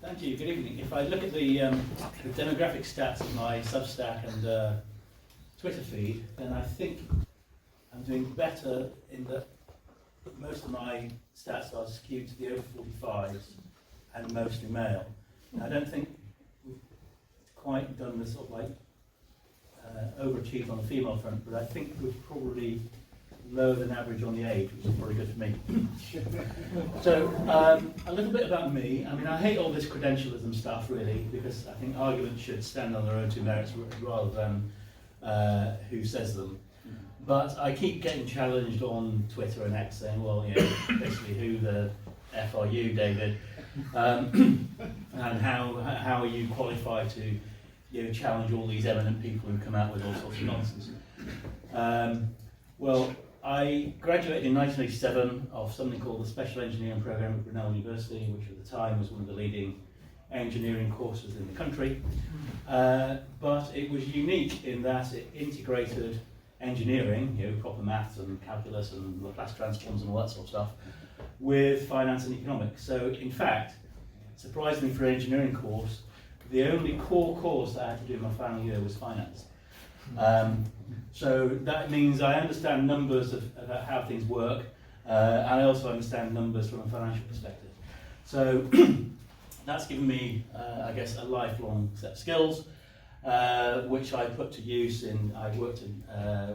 Thank you. Good evening. If I look at the demographic stats of my Substack and Twitter feed, then I think I'm doing better in that most of my stats are skewed to the over 45s and mostly male. And I don't think we've quite done the sort of like overachieved on the female front, but I think we're probably lower than average on the age, which is probably good for me. So, a little bit about me. I mean, I hate all this credentialism stuff, really, because I think arguments should stand on their own two merits rather than who says them. But I keep getting challenged on Twitter and X saying, well, you know, basically who the F are you, David? And how are you qualified to, you know, challenge all these eminent people who come out with all sorts of nonsense? Well, I graduated in 1987 of something called the Special Engineering Program at Renewables University, which at the time was one of the leading engineering courses in the country. But it was unique in that it integrated engineering, you know, proper maths and calculus and Laplace transforms and all that sort of stuff, with finance and economics. So in fact, surprisingly for an engineering course, the only core course that I had to do in my final year was finance. So that means I understand numbers about how things work, and I also understand numbers from a financial perspective. So that's given me, I guess, a lifelong set of skills, which I put to use in, I worked in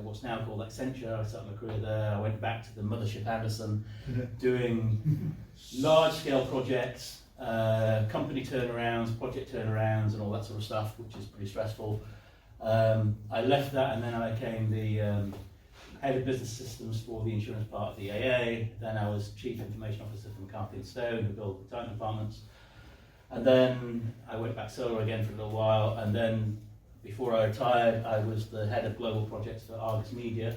what's now called Accenture. I started my career there. I went back to the mothership Anderson, doing large-scale projects, company turnarounds, project turnarounds, and all that sort of stuff, which is pretty stressful. I left that, and then I became the head of business systems for the insurance part of the AA. Then I was chief information officer for McCarthy and Stone, who built the retirement departments. And then I went back solar again for a little while, and then before I retired, I was the head of global projects for Argus Media,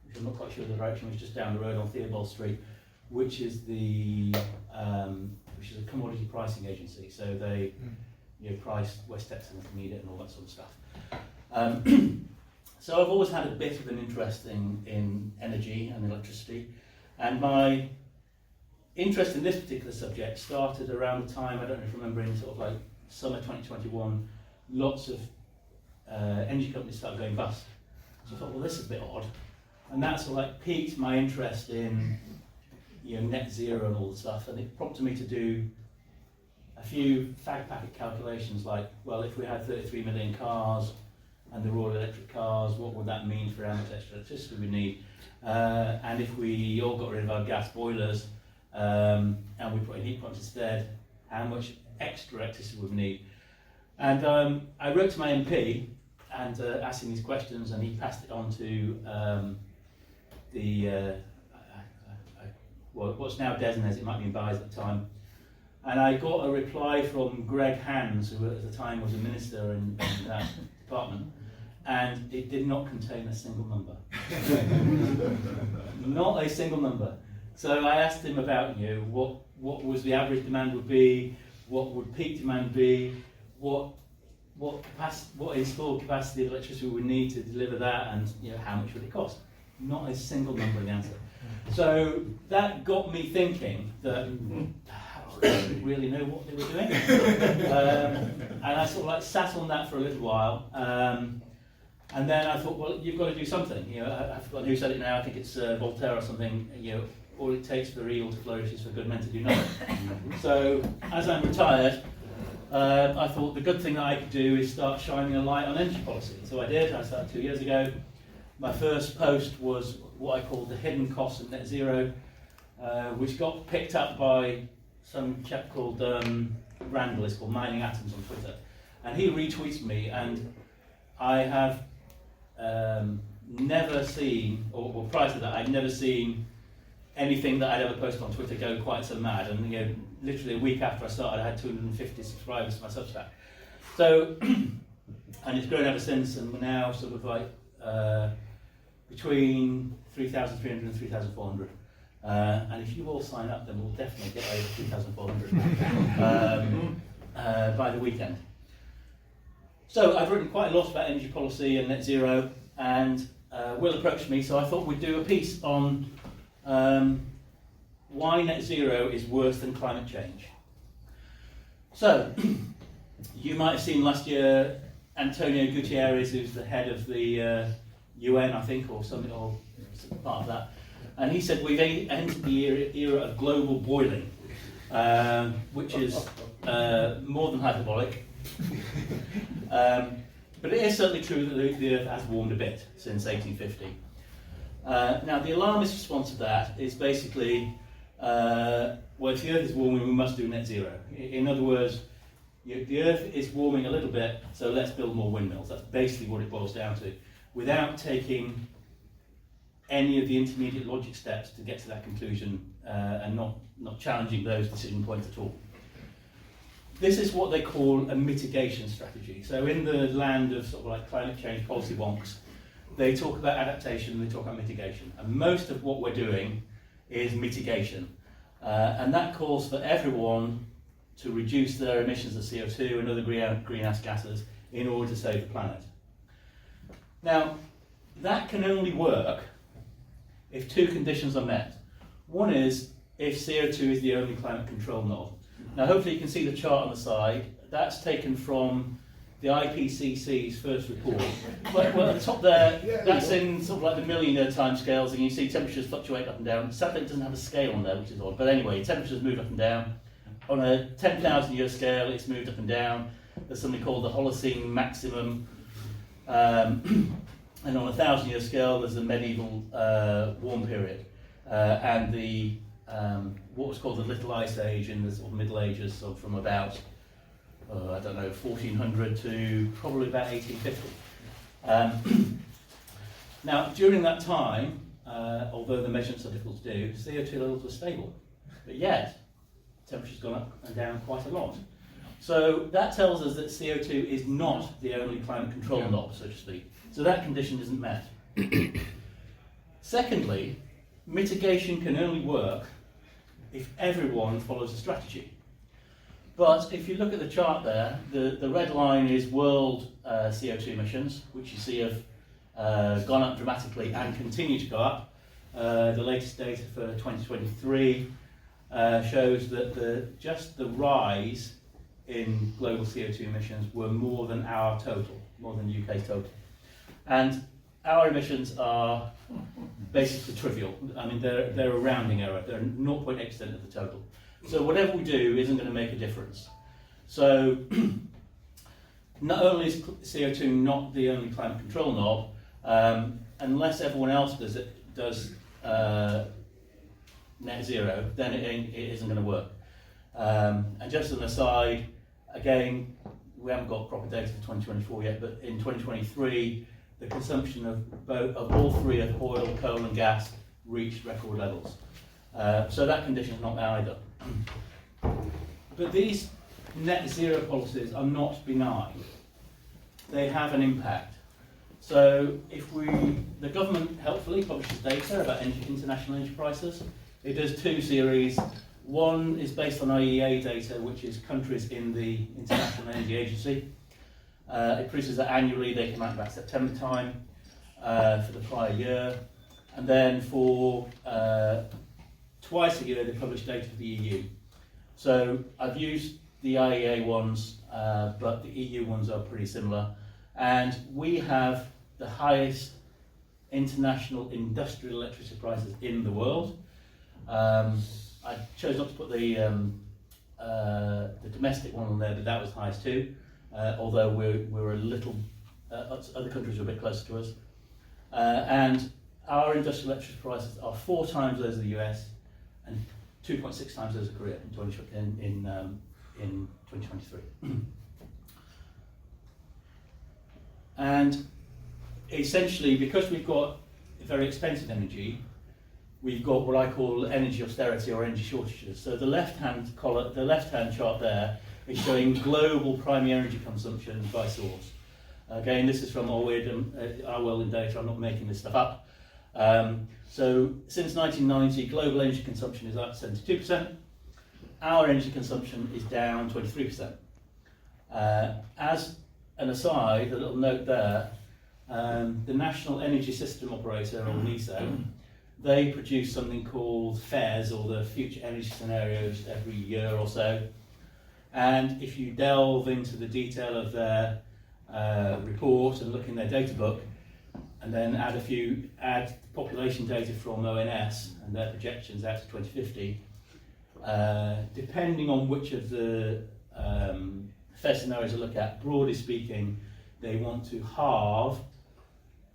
which I'm not quite sure the direction was, just down the road on Theobald Street, which is a commodity pricing agency. So they price West Texas Intermediate and all that sort of stuff. So I've always had a bit of an interest in energy and electricity, and my interest in this particular subject started around the time, I don't know if you remember, in sort of like summer 2021, lots of energy companies started going bust. So I thought, well, this is a bit odd, and that sort of like piqued my interest in, you know, net zero and all the stuff, and it prompted me to do a few fag packet calculations, like, well, if we had 33 million cars and they're all electric cars, what would that mean for how much extra electricity we need? And if we all got rid of our gas boilers and we put in heat pumps instead, how much extra electricity would we need? And I wrote to my MP and asked him these questions, and he passed it on to what's now Desnes, it might be in Bays at the time. And I got a reply from Greg Hands, who at the time was a minister in that department, and it did not contain a single number. Not a single number. So I asked him about, you know, what was the average demand would be, what would peak demand be, what installed capacity of electricity we would need to deliver that, and, you know, how much would it cost? Not a single number in the answer. So that got me thinking that I didn't really know what they were doing. And I sort of like sat on that for a little while. And then I thought, well, you've got to do something. You know, I've forgotten who said it now. I think it's Voltaire or something. You know, all it takes for evil to flourish is for good men to do nothing. So as I'm retired, I thought the good thing that I could do is start shining a light on energy policy. So I did. I started 2 years ago. My first post was what I called the hidden costs of net zero, which got picked up by some chap called Randall, it's called Mining Atoms on Twitter, and he retweets me, and I have never seen, or prior to that, I'd never seen anything that I'd ever posted on Twitter go quite so mad. And, you know, literally a week after I started, I had 250 subscribers to my Substack. So, and it's grown ever since, and we're now sort of like between 3,300 and 3,400. And if you all sign up, then we'll definitely get over 2,400 by the weekend. So I've written quite a lot about energy policy and net zero, and Will approached me, so I thought we'd do a piece on why net zero is worse than climate change. So, you might have seen last year Antonio Guterres, who's the head of the UN, I think, or something, or part of that, and he said we've entered the era of global boiling, which is more than hyperbolic. But it is certainly true that the Earth has warmed a bit since 1850. Now, the alarmist response to that is basically, well, if the Earth is warming, we must do net zero. In other words, the Earth is warming a little bit, so let's build more windmills. That's basically what it boils down to, without taking any of the intermediate logic steps to get to that conclusion and not challenging those decision points at all. This is what they call a mitigation strategy. So in the land of sort of like climate change policy wonks, they talk about adaptation, they talk about mitigation. And most of what we're doing is mitigation. And that calls for everyone to reduce their emissions of CO2 and other greenhouse gases in order to save the planet. Now, that can only work if two conditions are met. One is if CO2 is the only climate control knob. Now, hopefully you can see the chart on the side. That's taken from the IPCC's first report. Well, at the top there, that's in sort of like the million-year timescales, and you see temperatures fluctuate up and down. Sadly, it doesn't have a scale on there, which is odd. But anyway, temperatures move up and down. On a 10,000-year scale, it's moved up and down. There's something called the Holocene maximum. And on a 1,000-year scale, there's a medieval warm period. And the what was called the Little Ice Age in the sort of Middle Ages, so from about, I don't know, 1400 to probably about 1850. Now, during that time, although the measurements are difficult to do, CO2 levels were stable. But yet, temperature's gone up and down quite a lot. So that tells us that CO2 is not the only climate control knob, so to speak. So that condition isn't met. Secondly, mitigation can only work if everyone follows a strategy. But if you look at the chart there, the red line is world CO2 emissions, which you see have gone up dramatically and continue to go up. The latest data for 2023 shows that just the rise in global CO2 emissions were more than our total, more than the UK's total. And our emissions are basically trivial. I mean, they're a rounding error. They're 0.8% of the total. So whatever we do isn't going to make a difference. So not only is CO2 not the only climate control knob, unless everyone else does net zero, then it isn't going to work. And just an aside, again, we haven't got proper data for 2024 yet, but in 2023, the consumption of all three, of oil, coal and gas, reached record levels. So that condition is not there either. But these net zero policies are not benign. They have an impact. So the government helpfully publishes data about international energy prices. It does two series. One is based on IEA data, which is countries in the International Energy Agency. It produces that annually. They come out about September time for the prior year. And then for twice a year, they publish data for the EU. So I've used the IEA ones, but the EU ones are pretty similar. And we have the highest international industrial electricity prices in the world. I chose not to put the domestic one on there, but that was highest too. Although we're a little, other countries are a bit closer to us. And our industrial electricity prices are 4 times those of the US and 2.6 times those of Korea in 2023. And essentially, because we've got very expensive energy, we've got what I call energy austerity or energy shortages. So the left-hand chart there is showing global primary energy consumption by source. Again, this is from our world in data. I'm not making this stuff up. So since 1990, global energy consumption is up 72%. Our energy consumption is down 23%. As an aside, a little note there, the National Energy System Operator, or NESO, they produce something called FAIRS, or the Future Energy Scenarios, every year or so. And if you delve into the detail of their report and look in their data book, and then add population data from ONS and their projections out to 2050, depending on which of the fair scenarios you look at, broadly speaking, they want to halve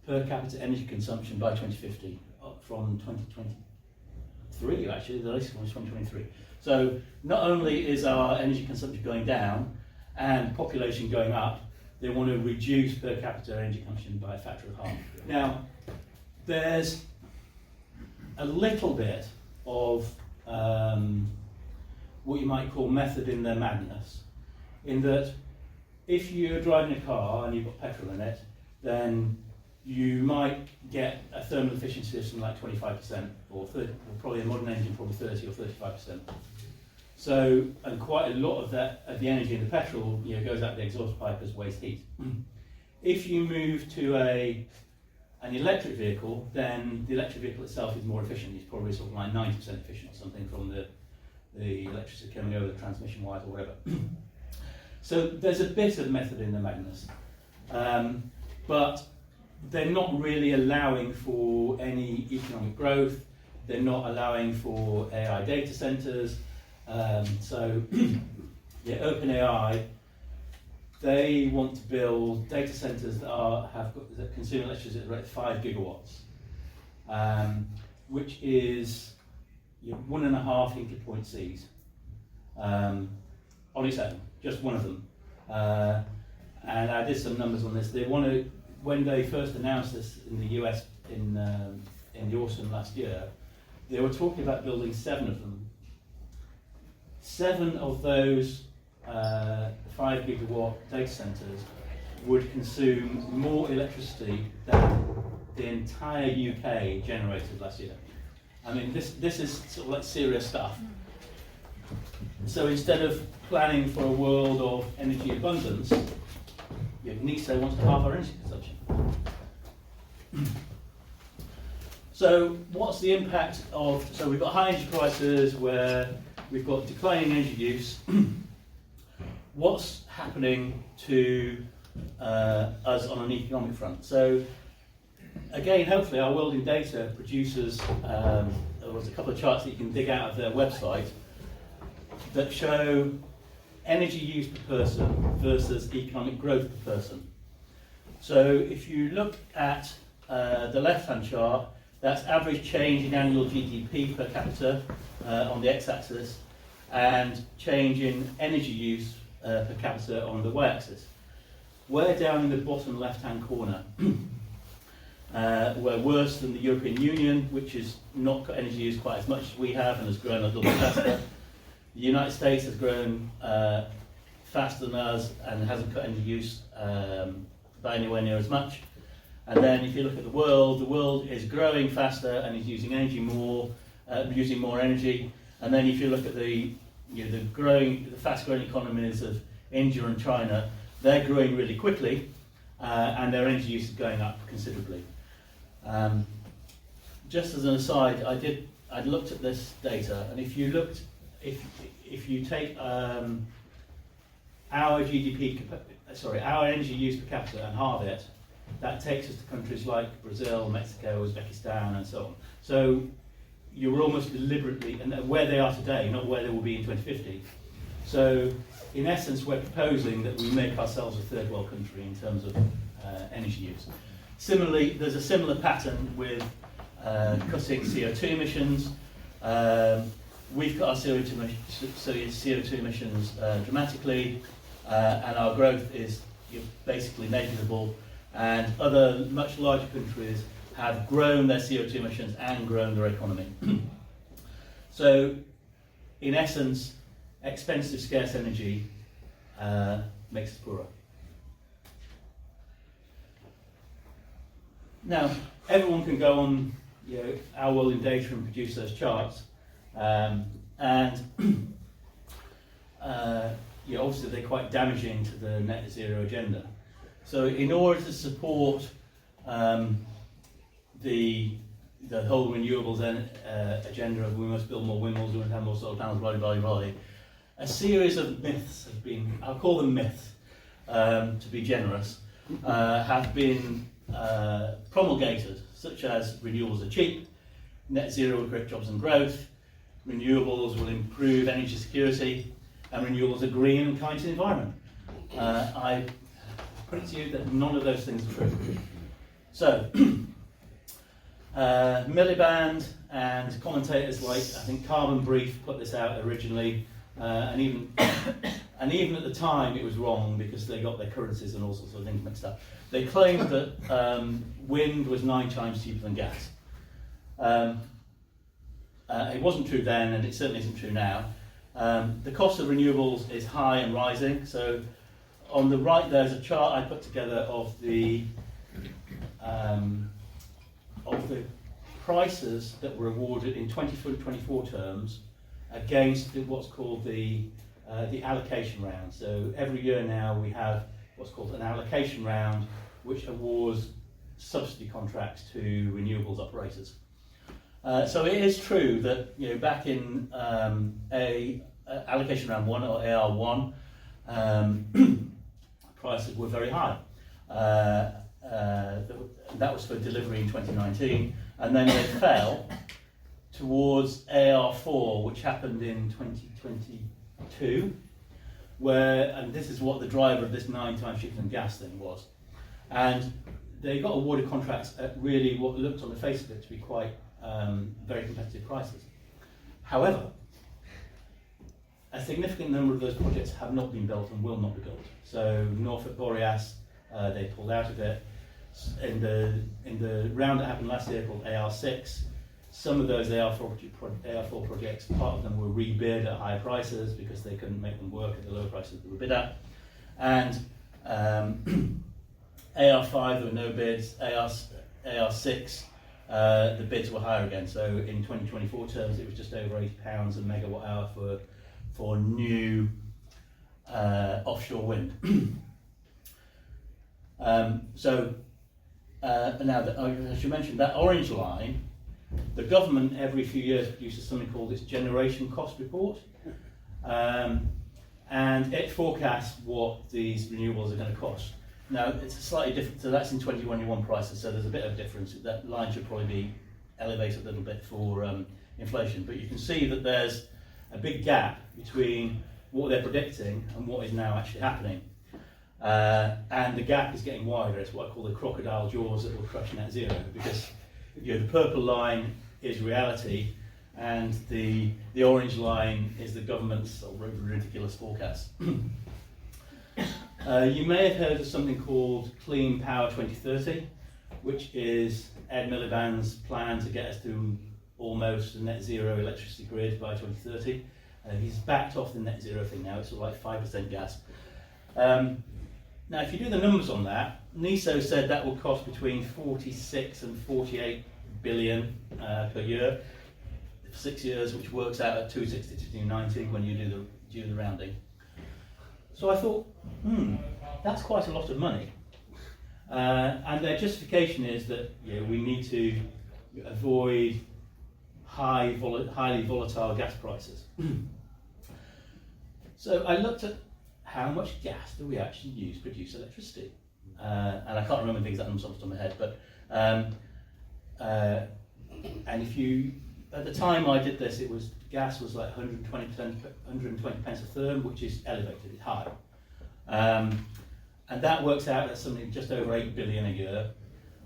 per capita energy consumption by 2050, up from 2023 actually, the latest one is 2023. So not only is our energy consumption going down and population going up, they want to reduce per capita energy consumption by a factor of half. Now, there's a little bit of what you might call method in their madness, in that if you're driving a car and you've got petrol in it, then you might get a thermal efficiency of something like 25%, or 30, or probably a modern engine, probably 30 or 35%. So, and quite a lot of that, of the energy in the petrol, goes out the exhaust pipe as waste heat. If you move to an electric vehicle, then the electric vehicle itself is more efficient. It's probably something like 90% efficient, something from the electricity coming over the transmission wires or whatever. So there's a bit of method in the madness, but they're not really allowing for any economic growth. They're not allowing for AI data centers. So, OpenAI, they want to build data centers that consume electricity at the rate of 5 gigawatts, which is 1.5 hinkley point Cs on its own, just one of them. And I did some numbers on this. They want to, when they first announced this in the US in the autumn last year, they were talking about building 7 of them. 7 of those 5 gigawatt data centers would consume more electricity than the entire UK generated last year. I mean, this is sort of like serious stuff. So instead of planning for a world of energy abundance, NISO wants to halve our energy consumption. So what's the impact of, so we've got high energy prices where we've got declining energy use. What's happening to us on an economic front? So again, hopefully our World in Data produces, there was a couple of charts that you can dig out of their website that show energy use per person versus economic growth per person. So if you look at the left-hand chart, that's average change in annual GDP per capita on the x-axis, and change in energy use per capita on the y-axis. We're down in the bottom left-hand corner. We're worse than the European Union, which has not got energy use quite as much as we have and has grown a little bit faster. The United States has grown faster than us and hasn't cut energy use by anywhere near as much. And then if you look at the world is growing faster and is using energy more, using more energy. And then if you look at the fast-growing economies of India and China, they're growing really quickly, and their energy use is going up considerably. Just as an aside, I looked at this data, and if you take our our energy use per capita and halve it, that takes us to countries like Brazil, Mexico, Uzbekistan, and so on. So you're almost deliberately, and where they are today, not where they will be in 2050. So in essence, we're proposing that we make ourselves a third world country in terms of energy use. Similarly, there's a similar pattern with cutting CO2 emissions. We've cut our CO2 emissions dramatically, and our growth is basically negligible. And other much larger countries have grown their CO2 emissions and grown their economy. So, in essence, expensive, scarce energy makes us poorer. Now, everyone can go on our World in Data and produce those charts, obviously they're quite damaging to the net zero agenda. So in order to support the whole renewables agenda of we must build more windmills, we must have more solar panels, blah, blah, blah, blah, a series of myths have been, I'll call them myths, to be generous, have been promulgated, such as renewables are cheap, net zero will create jobs and growth, renewables will improve energy security, and renewables are green and kind to the environment. I put it to you that none of those things are true. So, Miliband and commentators like, I think Carbon Brief put this out originally, and even at the time it was wrong because they got their currencies and all sorts of things mixed up. They claimed that wind was 9 times cheaper than gas. It wasn't true then, and it certainly isn't true now. The cost of renewables is high and rising. So on the right there's a chart I put together of the prices that were awarded in 24 terms against what's called the allocation round. So every year now we have what's called an allocation round, which awards subsidy contracts to renewables operators. So it is true that back in allocation round 1 or AR1, prices were very high. That was for delivery in 2019, and then they fell towards AR4, which happened in 2022, and this is what the driver of this 9 times cheaper than gas thing was. And they got awarded contracts at really what looked on the face of it to be quite very competitive prices. However, a significant number of those projects have not been built and will not be built. So Norfolk Boreas, they pulled out of it. In the round that happened last year called AR6, some of those AR4 projects, part of them were rebid at higher prices because they couldn't make them work at the lower prices they were bid at. And AR5 there were no bids, AR6 the bids were higher again. So in 2024 terms it was just over £80 a megawatt hour for new offshore wind. Now, as you mentioned, that orange line, the government every few years produces something called its generation cost report, and it forecasts what these renewables are going to cost. Now, it's a slightly different, so that's in 2021 prices, so there's a bit of difference. That line should probably be elevated a little bit for inflation, but you can see that there's a big gap between what they're predicting and what is now actually happening. And the gap is getting wider. It's what I call the crocodile jaws that will crush net zero, because the purple line is reality and the orange line is the government's sort of ridiculous forecast. You may have heard of something called Clean Power 2030, which is Ed Miliband's plan to get us to almost a net zero electricity grid by 2030. He's backed off the net zero thing now. It's sort of like 5% gas. Now, if you do the numbers on that, NESO said that will cost between 46 and 48 billion per year for 6 years, which works out at 260 to 290 when you do the rounding. So I thought, that's quite a lot of money. And their justification is that we need to avoid highly volatile gas prices. So I looked at how much gas do we actually use to produce electricity? And I can't remember the exact numbers off the top of my head, but and if you, at the time I did this, gas was like 120 pence a therm, which is elevated, it's high. And that works out at something just over 8 billion a year.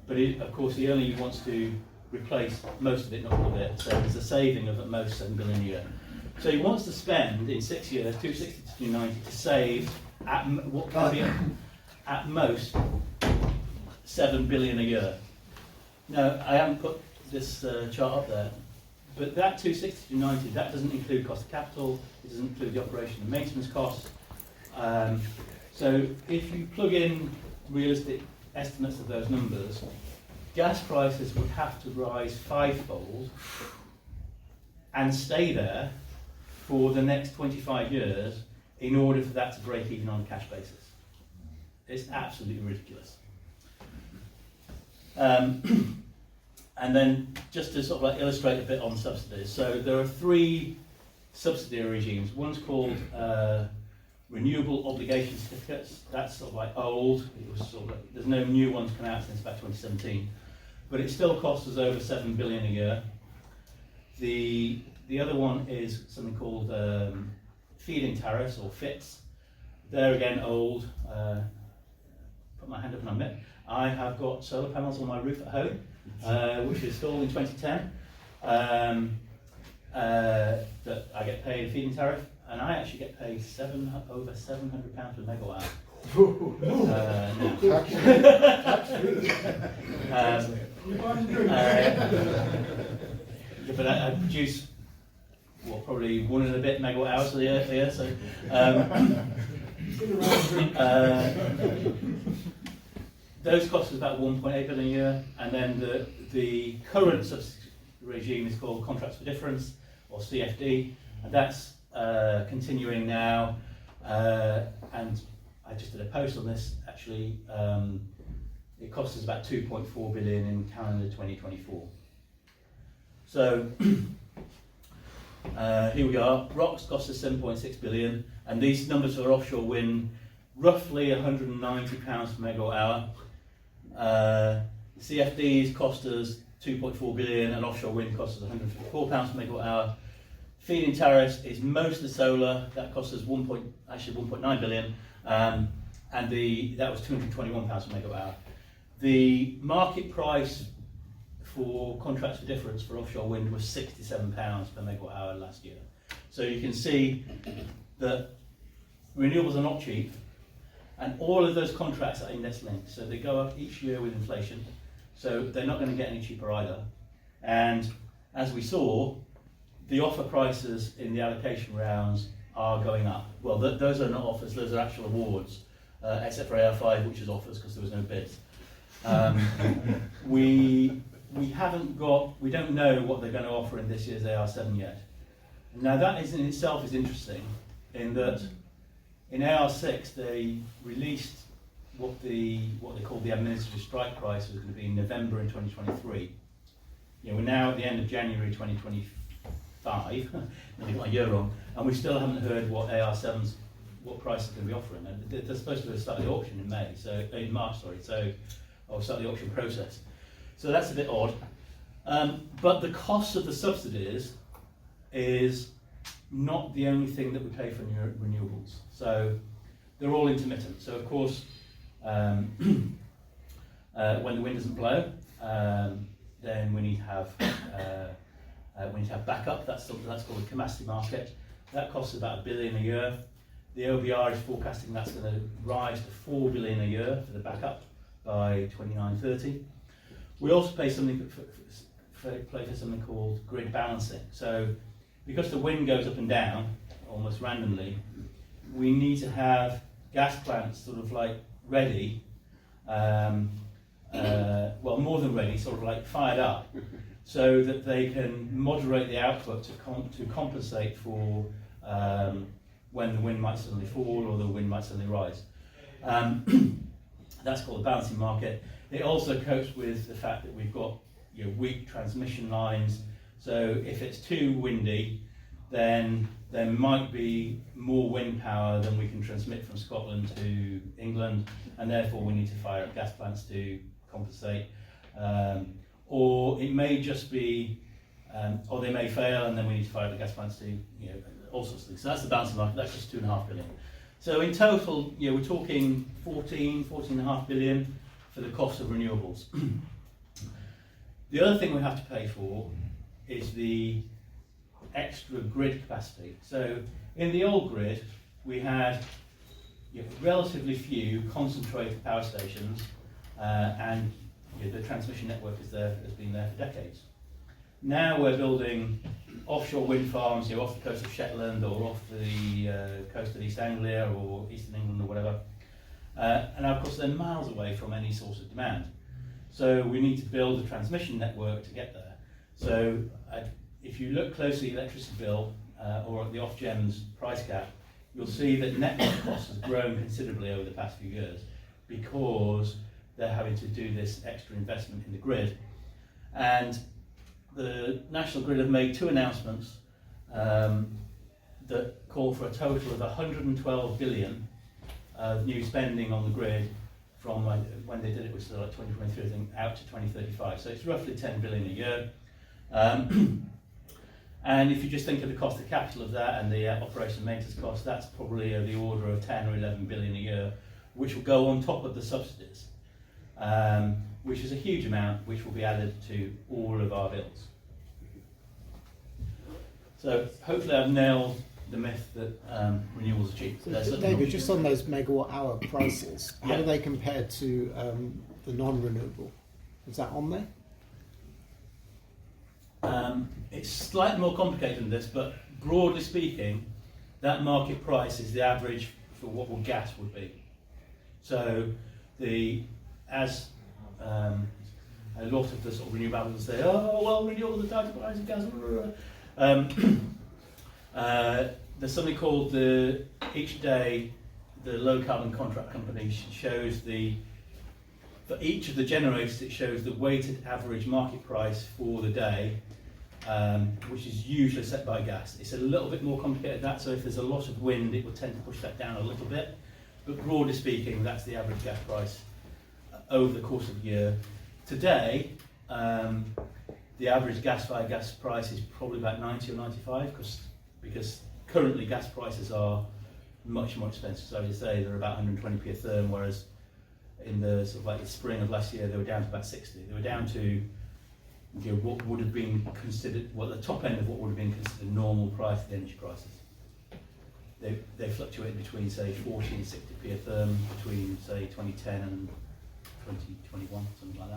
But of course, he only wants to replace most of it, not all of it. So there's a saving of at most 7 billion a year. So he wants to spend in 6 years 260 to 290 to save what can be at most 7 billion a year. Now, I haven't put this chart up there, but that 260 to 290, that doesn't include cost of capital, it doesn't include the operation and maintenance costs. So if you plug in realistic estimates of those numbers, gas prices would have to rise 5-fold and stay there for the next 25 years in order for that to break even on a cash basis. It's absolutely ridiculous. And then just to sort of like illustrate a bit on subsidies, so there are 3 subsidy regimes. One's called renewable obligation certificates. That's sort of like old. It was sort of like, there's no new ones come out since about 2017, but it still costs us over 7 billion a year. The other one is something called feed-in tariffs, or FITs. They're again old. Put my hand up and admit, I have got solar panels on my roof at home, which was installed in 2010. That I get paid a feed-in tariff, and I actually get paid over £700 per megawatt now. But I produce probably 1 and a bit megawatt hours a year. So those costs us about 1.8 billion a year, and then the current subsidy regime is called Contracts for Difference, or CFD, and that's continuing now. And I just did a post on this. Actually, it costs us about 2.4 billion in calendar 2024. So here we are. ROCs cost us 7.6 billion, and these numbers for offshore wind, roughly £190 per megawatt hour. CFDs cost us 2.4 billion, and offshore wind costs us £154 per megawatt hour. Feed-in tariffs is mostly solar. That costs us 1.9 billion, and that was £221 per megawatt hour. The market price for contracts for difference for offshore wind was £67 per megawatt hour last year. So you can see that renewables are not cheap, and all of those contracts are index linked, so they go up each year with inflation, so they're not going to get any cheaper either. And as we saw, the offer prices in the allocation rounds are going up. Well, those are not offers, those are actual awards, except for AR5, which is offers because there was no bids. We don't know what they're going to offer in this year's AR7 yet. Now that in itself is interesting, in that in AR6 they released what they called the administrative strike price was going to be in November in 2023. We're now at the end of January 2025, nearly got a year wrong, and we still haven't heard what AR7's what price is going to be offering. And they're supposed to start the auction in March, or start the auction process. So that's a bit odd. But the cost of the subsidies is not the only thing that we pay for renewables. So they're all intermittent. So of course, when the wind doesn't blow, then we need to have backup. That's called a capacity market. That costs about £1 billion a year. The OBR is forecasting that's going to rise to £4 billion a year for the backup by 29-30. We also pay something for something called grid balancing. So because the wind goes up and down almost randomly, we need to have gas plants sort of like ready, well, more than ready, sort of like fired up, so that they can moderate the output to compensate for when the wind might suddenly fall or the wind might suddenly rise. That's called the balancing market. It also copes with the fact that we've got weak transmission lines. So if it's too windy, then there might be more wind power than we can transmit from Scotland to England, and therefore we need to fire up gas plants to compensate. Or it may just be, or they may fail, and then we need to fire up the gas plants to, all sorts of things. So that's the balancing market. That's just 2.5 billion. So in total, we're talking 14.5 billion for the cost of renewables. The other thing we have to pay for is the extra grid capacity. So in the old grid, we had relatively few concentrated power stations, and the transmission network has been there for decades. Now we're building offshore wind farms, off the coast of Shetland or off the coast of East Anglia or Eastern England or whatever. And of course they're miles away from any source of demand. So we need to build a transmission network to get there. So if you look closely at the electricity bill or at the Ofgem's price cap, you'll see that network costs has grown considerably over the past few years because they're having to do this extra investment in the grid. And the National Grid have made two announcements. that call for a total of 112 billion of new spending on the grid from when they did it was like 2023, I think, out to 2035. So it's roughly 10 billion a year. And if you just think of the cost of capital of that and the operation and maintenance cost, that's probably of the order of 10 or 11 billion a year, which will go on top of the subsidies, which is a huge amount, which will be added to all of our bills. So hopefully I've nailed the myth that renewables are cheap. So David, just on those megawatt hour prices, how do they compare to the non-renewable? Is that on there? It's slightly more complicated than this, but broadly speaking, that market price is the average for what gas would be. So as a lot of the sort of renewables say, oh well, renewables are tied to the price of gas. There's something called each day the low carbon contract company shows for each of the generators, it shows the weighted average market price for the day, which is usually set by gas. It's a little bit more complicated than that, so if there's a lot of wind, it will tend to push that down a little bit. But broadly speaking, that's the average gas price over the course of the year. Today, the average gas-fired gas price is probably about 90 or 95, because currently gas prices are much more expensive. So as you say, they're about 120p a therm, whereas in the sort of like the spring of last year, they were down to about 60. They were down to what would have been considered, the top end of what would have been considered normal price of the energy prices. They fluctuate between, say, 40 and 60p a therm between, say, 2010 and 2021, something like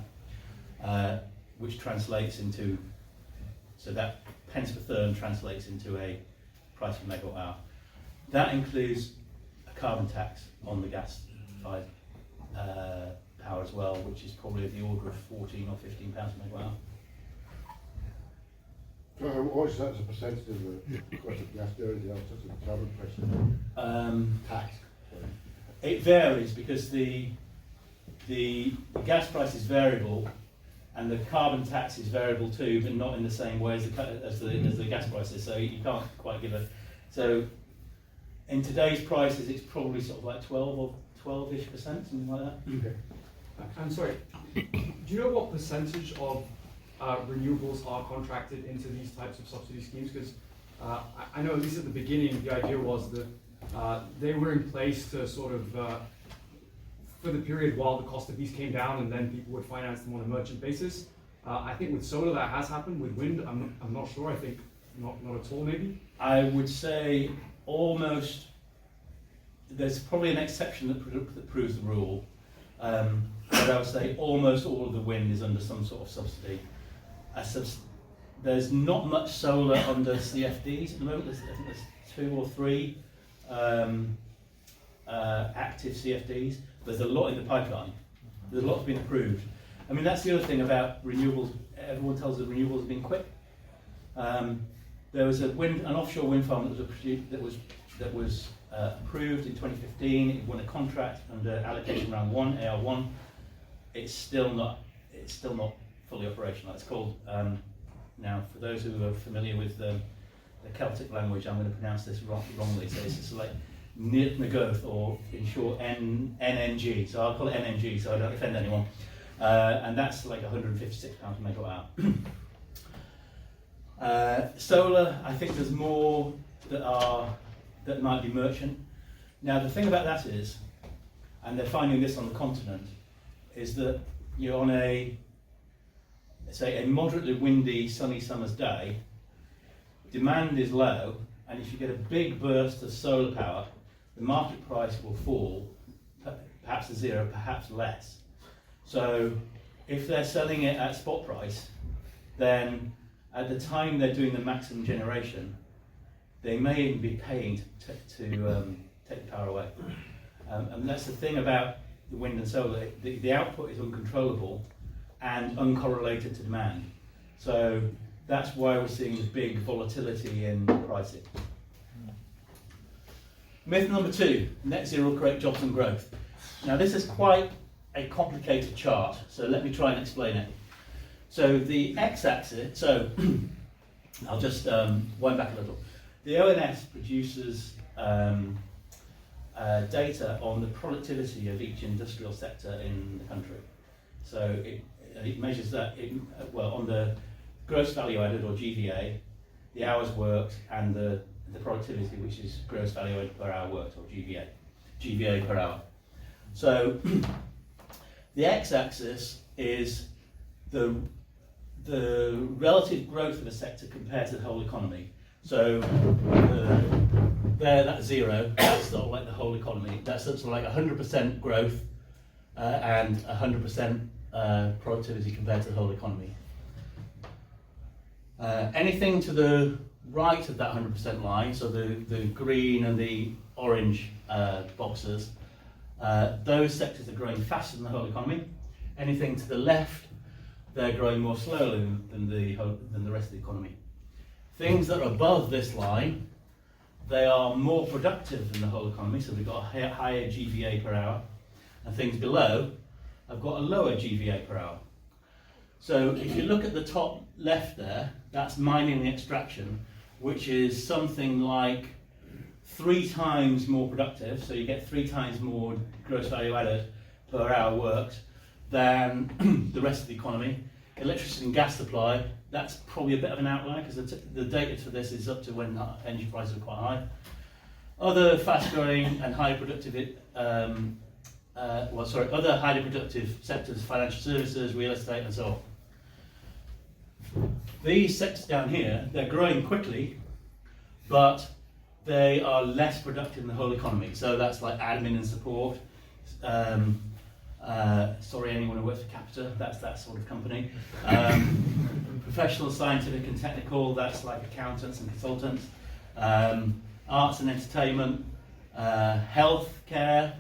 that, which translates into, so that pence per therm translates into a price per megawatt hour. That includes a carbon tax on the gas-fired power as well, which is probably of the order of 14 or 15 pounds per megawatt hour. So what is that as a percentage of the cost of gas there? Is it the carbon price? Tax. It varies because the gas price is variable and the carbon tax is variable too, but not in the same way as the gas price is. So you can't quite give a. So in today's prices, it's probably sort of like 12-ish%, something like that. Okay. I'm sorry. Do you know what percentage of renewables are contracted into these types of subsidy schemes? Because I know at least at the beginning, the idea was that they were in place to sort of for the period while the cost of these came down, and then people would finance them on a merchant basis. I think with solar that has happened. With wind, I'm not sure. I think not at all. Maybe. I would say almost. There's probably an exception that proves the rule, but I would say almost all of the wind is under some sort of subsidy. There's not much solar under CFDs at the moment. I think there's 2 or 3 active CFDs. There's a lot in the pipeline. There's a lot being approved. I mean, that's the other thing about renewables. Everyone tells us renewables have been quick. There was an offshore wind farm that was approved in 2015. It won a contract under allocation round 1, AR1. It's still not fully operational. It's called now, for those who are familiar with the Celtic language, I'm going to pronounce this wrongly. So it's like Nagoth, or in short NNG. So I'll call it NNG, so I don't offend anyone. And that's like £156 per megawatt hour. Solar, I think there's more that might be merchant. Now the thing about that is, and they're finding this on the continent, is that you're on a moderately windy, sunny summer's day, demand is low, and if you get a big burst of solar power, the market price will fall, perhaps to zero, perhaps less. So if they're selling it at spot price, then at the time they're doing the maximum generation, they may even be paying to take the power away. And that's the thing about the wind and solar. The output is uncontrollable and uncorrelated to demand. So that's why we're seeing this big volatility in pricing. Myth number 2, net zero will create jobs and growth. Now this is quite a complicated chart, so let me try and explain it. So the x-axis, so I'll just wind back a little. the ONS produces data on the productivity of each industrial sector in the country. So it measures that, on the gross value added, or GVA, the hours worked, and the productivity, which is gross value added per hour worked, or GVA per hour. So the x-axis is the relative growth of a sector compared to the whole economy. So there, that's 0. That's sort of like the whole economy. That's sort of like 100% growth and 100% productivity compared to the whole economy. Anything to the right of that 100% line, so the green and the orange boxes, those sectors are growing faster than the whole economy. Anything to the left, they're growing more slowly than the rest of the economy. Things that are above this line, they are more productive than the whole economy, so we've got a higher GVA per hour, and things below have got a lower GVA per hour. So if you look at the top left there, that's mining and extraction, which is something like 3 times more productive, so you get 3 times more gross value added per hour worked than the rest of the economy. Electricity and gas supply, that's probably a bit of an outlier, because the data for this is up to when energy prices are quite high. Other fast-growing and highly productive, other highly productive sectors, financial services, real estate, and so on. These sectors down here, they're growing quickly, but they are less productive in the whole economy. So that's like admin and support. Sorry, anyone who works for Capita, that's that sort of company. Professional, scientific and technical, that's like accountants and consultants. Arts and entertainment, health care,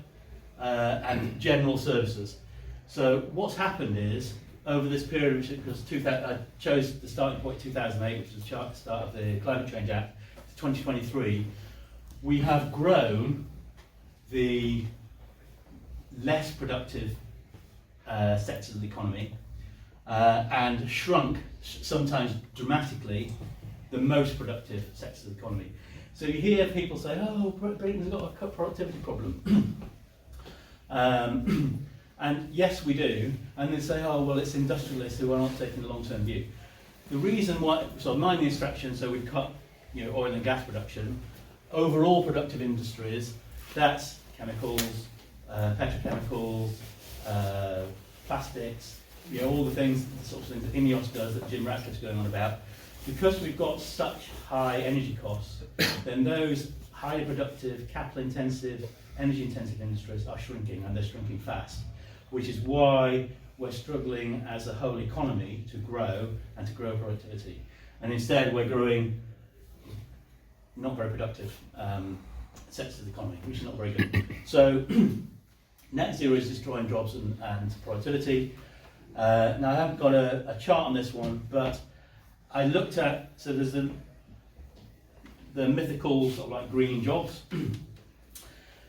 and general services. So what's happened is, over this period, which was I chose the starting point 2008, which was the start of the Climate Change Act, to 2023, we have grown the less productive sectors of the economy and shrunk, sometimes dramatically, the most productive sectors of the economy. So you hear people say, oh, Britain's got a productivity problem. And yes, we do. And they say, oh, well, it's industrialists who are not taking a long-term view. The reason why, so mining extraction, so we've cut oil and gas production. Overall productive industries, that's chemicals, petrochemicals, plastics, all the things, the sorts of things that INEOS does, that Jim Ratcliffe's going on about. Because we've got such high energy costs, then those highly productive, capital-intensive, energy-intensive industries are shrinking, and they're shrinking fast, which is why we're struggling as a whole economy to grow and to grow productivity. And instead we're growing not very productive sectors of the economy, which is not very good. So net zero is destroying jobs and productivity. Now I haven't got a chart on this one, but I looked at, so there's the mythical sort of like green jobs.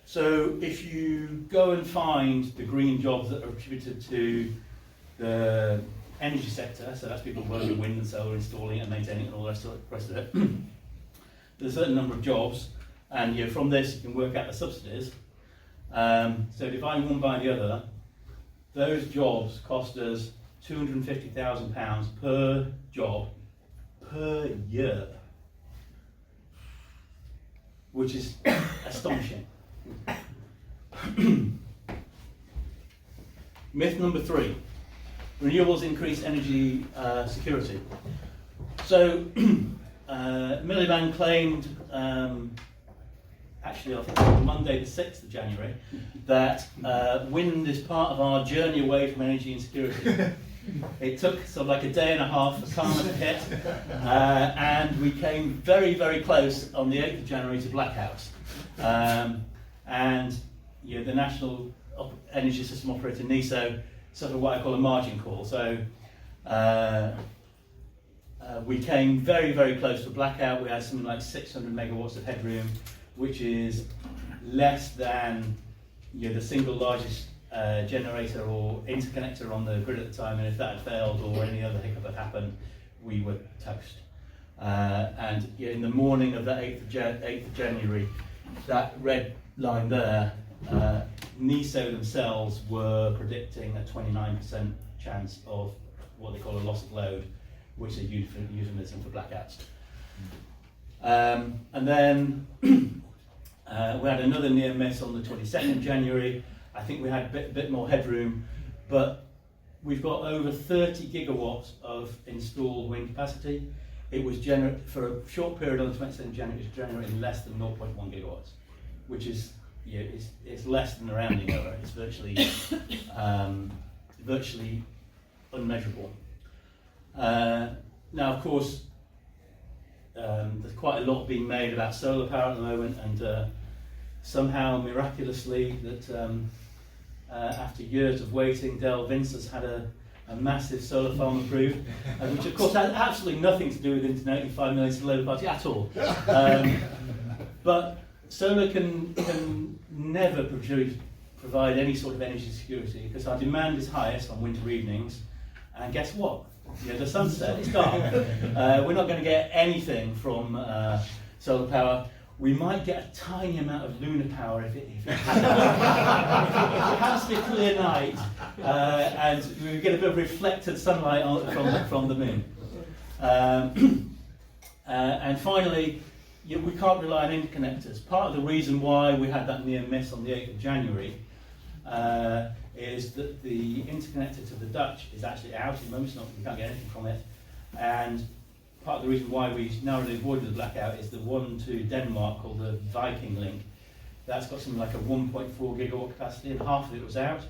So if you go and find the green jobs that are attributed to the energy sector, so that's people working wind and solar, installing it and maintaining it and all the rest of it, there's a certain number of jobs, and from this you can work out the subsidies. So dividing one by the other, those jobs cost us £250,000 per job per year, which is astonishing. Myth number 3, renewables increase energy security. So Miliband claimed, actually on Monday the 6th of January, that wind is part of our journey away from energy insecurity. It took sort of like a day and a half for karma to hit, and we came very, very close on the 8th of January to blackouts. And the National Energy System Operator, NESO, suffered what I call a margin call. So we came very, very close to blackout. We had something like 600 megawatts of headroom, which is less than the single largest generator or interconnector on the grid at the time, and if that had failed or any other hiccup had happened, we were toast. And in the morning of that 8th of January, that red line there, NESO themselves were predicting a 29% chance of what they call a loss of load, which is a euphemism for blackouts. And then we had another near miss on the 22nd January. I think we had a bit more headroom, but we've got over 30 gigawatts of installed wind capacity. It was for a short period on the 22nd January, it was generating less than 0.1 gigawatts, which is it's less than a rounding error. It's virtually unmeasurable. Now, of course, there's quite a lot being made about solar power at the moment, and somehow, miraculously, that after years of waiting, Del Vince has had a massive solar farm approved, which of course has absolutely nothing to do with interconnecting 5 million to the Labour Party at all. But solar can never provide any sort of energy security, because our demand is highest on winter evenings, and guess what? The sun's set, it's dark. We're not going to get anything from solar power. We might get a tiny amount of lunar power if it happens to be a clear night, and we get a bit of reflected sunlight from the moon. And finally, we can't rely on interconnectors. Part of the reason why we had that near miss on the 8th of January is that the interconnector to the Dutch is actually out at the moment. We can't get anything from it. And part of the reason why we narrowly avoided the blackout is the one to Denmark called the Viking link. That's got something like a 1.4 gigawatt capacity, and half of it was out.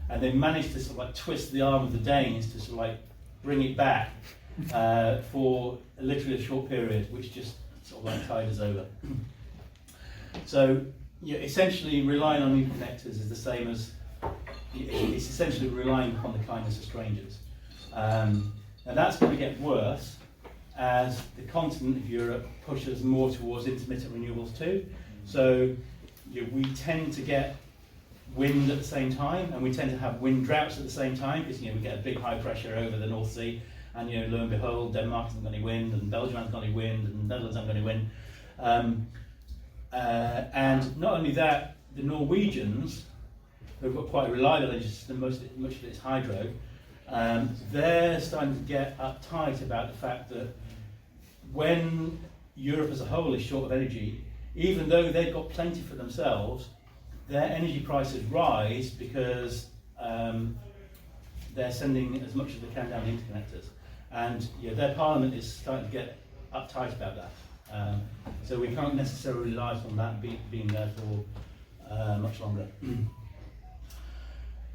And they managed to sort of twist the arm of the Danes to sort of bring it back for literally a short period, which just sort of tied us over. So essentially relying on interconnectors is the same as, it's essentially relying upon the kindness of strangers. And that's going to get worse as the continent of Europe pushes more towards intermittent renewables too. So we tend to get wind at the same time, and we tend to have wind droughts at the same time, because we get a big high pressure over the North Sea, and lo and behold, Denmark hasn't got any wind, and Belgium hasn't got any wind, and the Netherlands hasn't got any wind. And not only that, the Norwegians, who've got quite a reliable energy system, much of it's hydro, they're starting to get uptight about the fact that when Europe as a whole is short of energy, even though they've got plenty for themselves, their energy prices rise because they're sending as much as they can down the interconnectors. And their parliament is starting to get uptight about that. So we can't necessarily rely on that being there for much longer.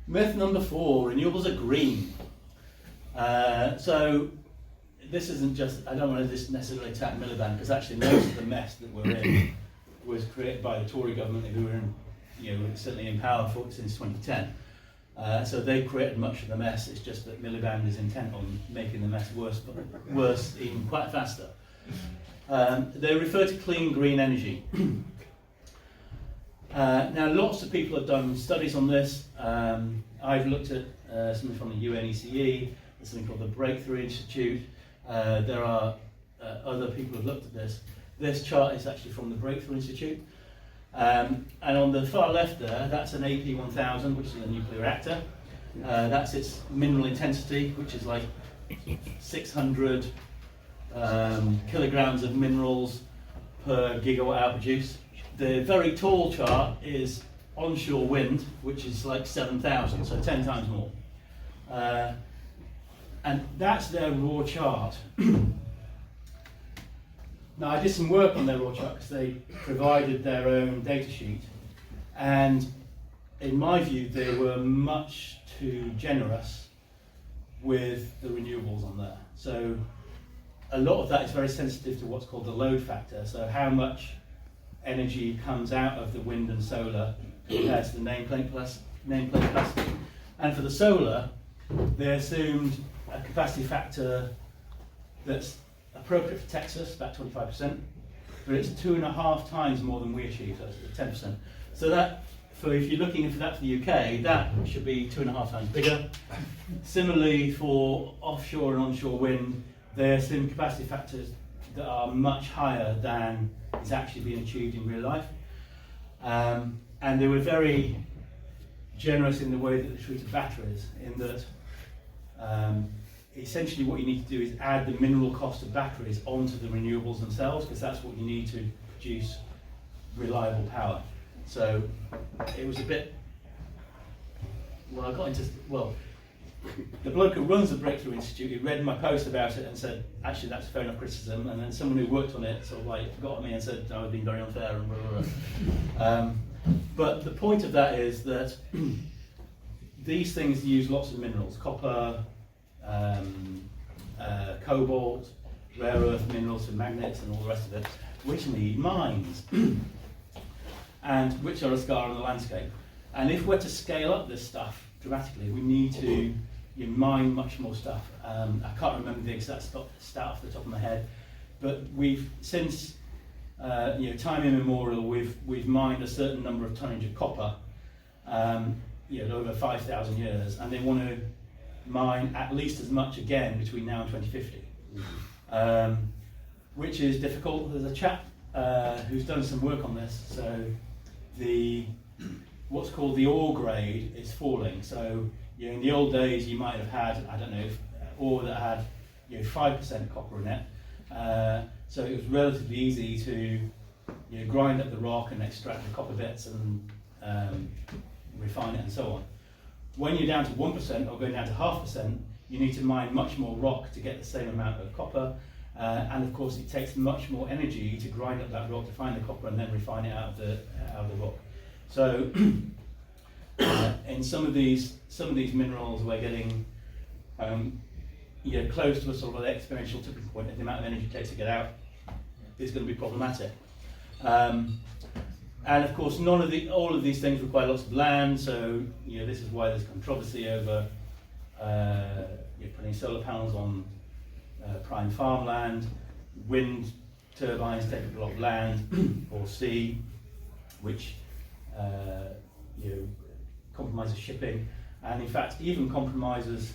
Myth number 4, renewables are green. So this isn't just, I don't want to just necessarily attack Miliband, because actually most of the mess that we're in was created by the Tory government, who were certainly in power since 2010. So they created much of the mess. It's just that Miliband is intent on making the mess worse even quite faster. They refer to clean green energy. Now, lots of people have done studies on this. I've looked at something from the UNECE. There's something called the Breakthrough Institute. There are other people who've looked at this. This chart is actually from the Breakthrough Institute. And on the far left there, that's an AP1000, which is a nuclear reactor. That's its mineral intensity, which is like 600 kilograms of minerals per gigawatt hour produced. The very tall chart is onshore wind, which is like 7,000, so 10 times more. And that's their raw chart. Now, I did some work on their raw chart because they provided their own data sheet, and in my view, they were much too generous with the renewables on there. So a lot of that is very sensitive to what's called the load factor, so how much energy comes out of the wind and solar compared to the nameplate capacity. And for the solar, they assumed a capacity factor that's appropriate for Texas, about 25%, but it's 2.5 times more than we achieve, so it's 10%. So that, if you're looking for that for the UK, that should be 2.5 times bigger. Similarly, for offshore and onshore wind, they assume capacity factors that are much higher than is actually being achieved in real life. And they were very generous in the way that they treated batteries, in that essentially what you need to do is add the mineral cost of batteries onto the renewables themselves, because that's what you need to produce reliable power. So it was a bit, well, I got into, well, the bloke who runs the Breakthrough Institute, he read my post about it and said, actually that's fair enough criticism, and then someone who worked on it sort of like got at me and said, I was being very unfair and blah, blah, blah. But the point of that is that these things use lots of minerals, copper, cobalt, rare earth minerals and magnets and all the rest of it, which need mines, and which are a scar on the landscape. And if we're to scale up this stuff dramatically, we need to mine much more stuff. I can't remember the exact stat off the top of my head, but we've since time immemorial, we've mined a certain number of tonnage of copper, over 5,000 years, and they want to mine at least as much again between now and 2050, which is difficult. There's a chap who's done some work on this. So what's called the ore grade is falling. So in the old days you might have had, I don't know, ore that had 5% copper in it. So it was relatively easy to grind up the rock and extract the copper bits and refine it and so on. When you're down to 1% or going down to 0.5%, you need to mine much more rock to get the same amount of copper. And of course it takes much more energy to grind up that rock to find the copper and then refine it out of the rock. So in some of these minerals we're getting close to a sort of an exponential tipping point, and the amount of energy it takes to get out is going to be problematic. And of course, all of these things require lots of land. So this is why there's controversy over putting solar panels on prime farmland. Wind turbines take up a lot of land, or sea, which compromises shipping, and in fact even compromises.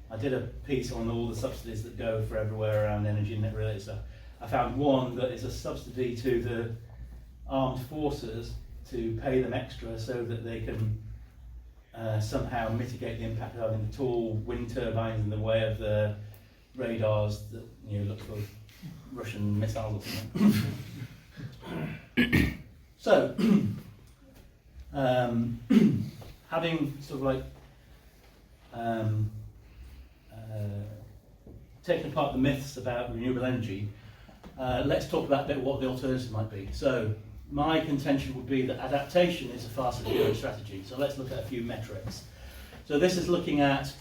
I did a piece on all the subsidies that go for everywhere around energy and net related stuff. I found one that is a subsidy to the armed forces to pay them extra so that they can somehow mitigate the impact of having the tall wind turbines in the way of the radars that look for Russian missiles or something. So, having sort of like taken apart the myths about renewable energy, let's talk about a bit what the alternative might be. So my contention would be that adaptation is a far superior strategy. So let's look at a few metrics. So this is looking at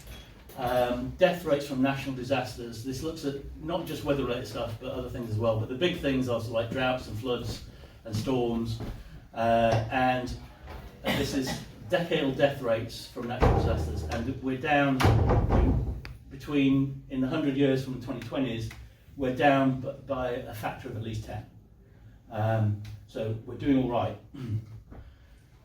death rates from national disasters. This looks at not just weather-related stuff, but other things as well. But the big things are like droughts and floods and storms. And this is decadal death rates from natural disasters. And we're down in the 100 years from the 2020s, we're down by a factor of at least 10. So we're doing all right.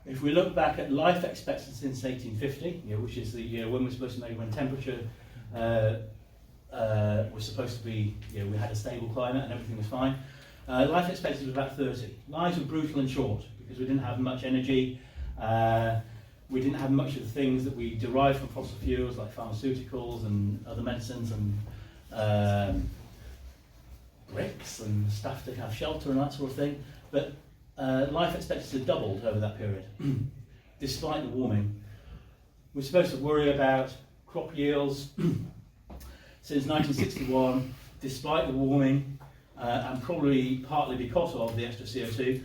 If we look back at life expectancy since 1850, which is the year when we're supposed to measure when temperature was supposed to be, we had a stable climate and everything was fine. Life expectancy was about 30. Lives were brutal and short because we didn't have much energy. We didn't have much of the things that we derive from fossil fuels, like pharmaceuticals and other medicines and bricks and stuff to have shelter and that sort of thing. But life expectancy doubled over that period, despite the warming. We're supposed to worry about crop yields. Since 1961, despite the warming, and probably partly because of the extra CO2,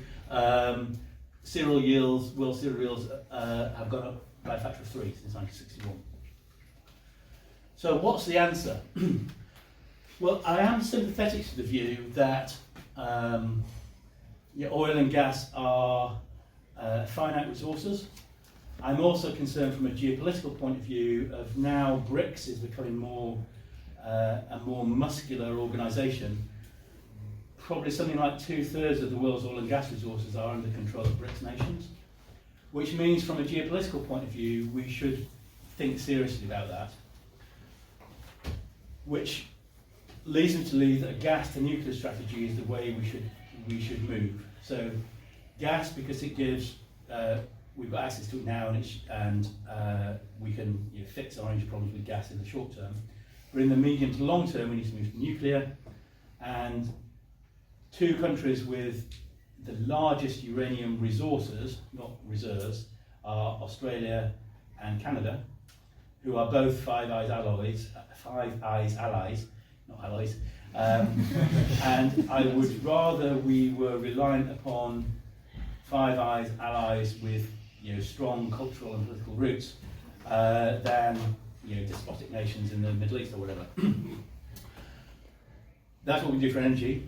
cereal yields, world cereal yields, have gone up by a factor of 3 since 1961. So what's the answer? Well, I am sympathetic to the view that oil and gas are finite resources. I'm also concerned from a geopolitical point of view of now BRICS is becoming a more muscular organisation. Probably something like 2/3 of the world's oil and gas resources are under control of BRICS nations, which means from a geopolitical point of view we should think seriously about that. Which leads me to believe that a gas to nuclear strategy is the way we should move. So gas, because it gives we've got access to it now, and we can fix our energy problems with gas in the short term. But in the medium to long term, we need to move to nuclear. And two countries with the largest uranium resources, not reserves, are Australia and Canada, who are both Five Eyes allies, not allies. And I would rather we were reliant upon Five Eyes allies with strong cultural and political roots than despotic nations in the Middle East or whatever. That's what we do for energy.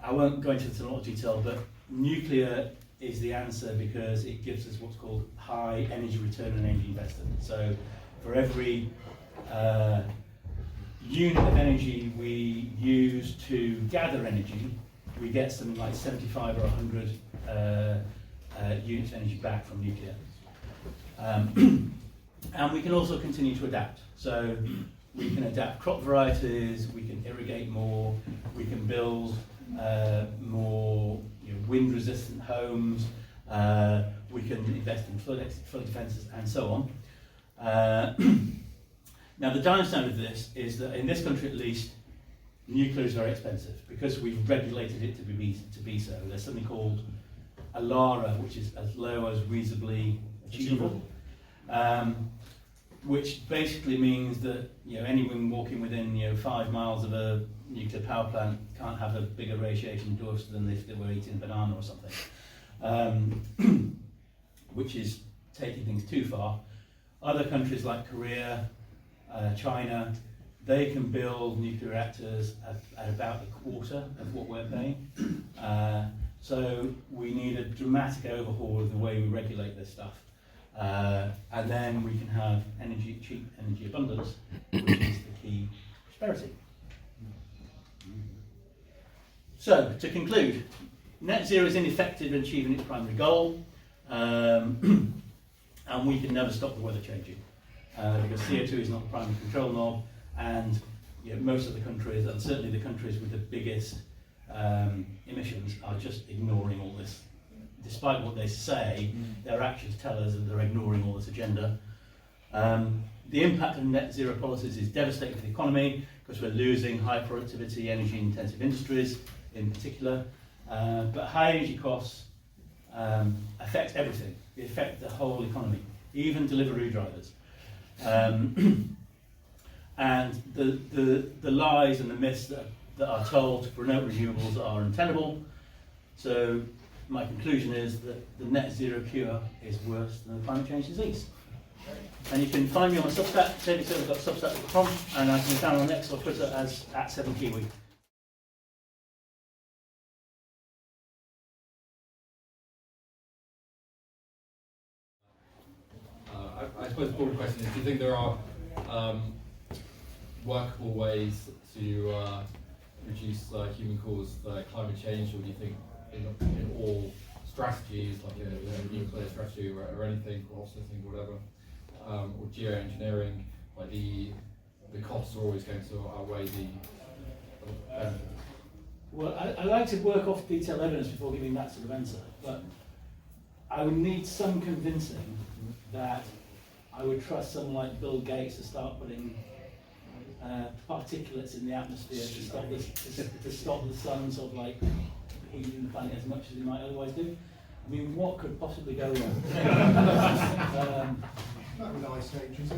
I won't go into this in a lot of detail, but nuclear is the answer because it gives us what's called high energy return on energy invested. So for every unit of energy we use to gather energy, we get something like 75 or 100 units of energy back from nuclear. And we can also continue to adapt. So we can adapt crop varieties, we can irrigate more, we can build more wind-resistant homes, we can invest in flood defences and so on. Now the downside of this is that in this country at least, nuclear is very expensive because we've regulated it to be so. There's something called ALARA, which is as low as reasonably achievable. Which basically means that anyone walking within 5 miles of a nuclear power plant can't have a bigger radiation dose than if they were eating a banana or something, which is taking things too far. Other countries like Korea, China, they can build nuclear reactors at about a quarter of what we're paying. So we need a dramatic overhaul of the way we regulate this stuff. And then we can have cheap energy abundance, which is the key prosperity. So, to conclude, net zero is ineffective in achieving its primary goal, and we can never stop the weather changing, because CO2 is not the primary control knob, and most of the countries, and certainly the countries with the biggest emissions, are just ignoring all this. Despite what they say, their actions tell us that they're ignoring all this agenda. The impact of net zero policies is devastating for the economy because we're losing high productivity, energy intensive industries in particular. But high energy costs affect everything. They affect the whole economy, even delivery drivers. And the lies and the myths that are told for renewables are untenable. So my conclusion is that the net zero cure is worse than the climate change disease. And you can find me on my Substack, davidserver.substack.com, and I can be found on X or Twitter as @7Kiwi. I suppose the broader question is, do you think there are workable ways to reduce human-caused climate change, or do you think in all strategies, like a nuclear strategy or anything, or offsetting, whatever, or geoengineering, like the costs are always going to outweigh the benefits? Well, I like to work off detailed evidence before giving that sort of answer, but I would need some convincing that I would trust someone like Bill Gates to start putting particulates in the atmosphere to stop the sun sort of like heating the planet as much as it might otherwise do. I mean, what could possibly go wrong? That with ice ages.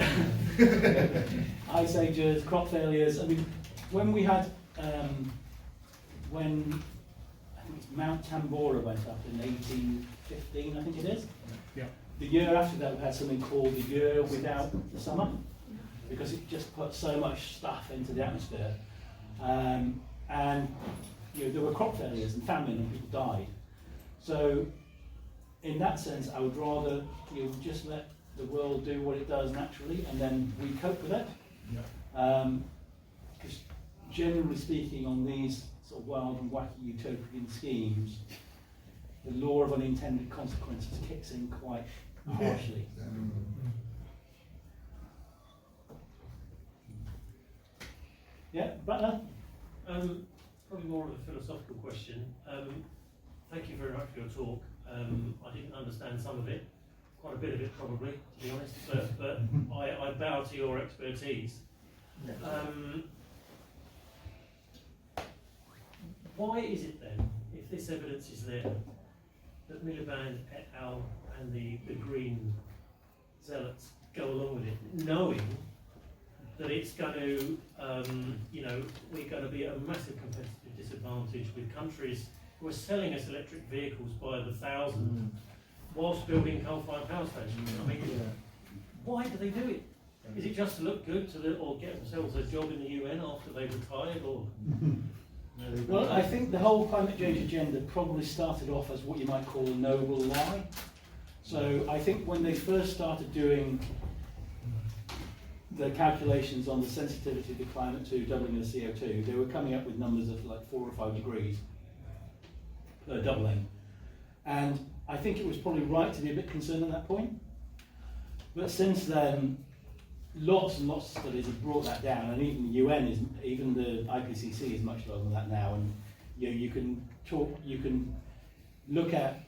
Ice ages, crop failures. I mean, when we had, when I think it's Mount Tambora went up in 1815, I think it is. Yeah. The year after that, we had something called the year without the summer, because it just put so much stuff into the atmosphere, and there were crop failures and famine, and people died. So, in that sense, I would rather just let the world do what it does naturally, and then we cope with it. Because generally speaking, on these sort of wild and wacky utopian schemes, the law of unintended consequences kicks in quite harshly. Yeah, Butler? Probably more of a philosophical question. Thank you very much for your talk. I didn't understand some of it, quite a bit of it probably, to be honest, but I bow to your expertise. Why is it then, if this evidence is there, that Miliband et al. And the green zealots go along with it, knowing that it's going to, we're going to be at a massive competitive disadvantage with countries who are selling us electric vehicles by the thousand whilst building coal-fired power stations? I mean, why do they do it? Is it just to look good or get themselves a job in the UN after they've retired, or? Well, I think the whole climate change agenda probably started off as what you might call a noble lie. So I think when they first started doing the calculations on the sensitivity of the climate to doubling of CO2, they were coming up with numbers of like 4 or 5 degrees per doubling. And I think it was probably right to be a bit concerned at that point. But since then, lots and lots of studies have brought that down, and even the UN even the IPCC is much lower than that now. And you can look at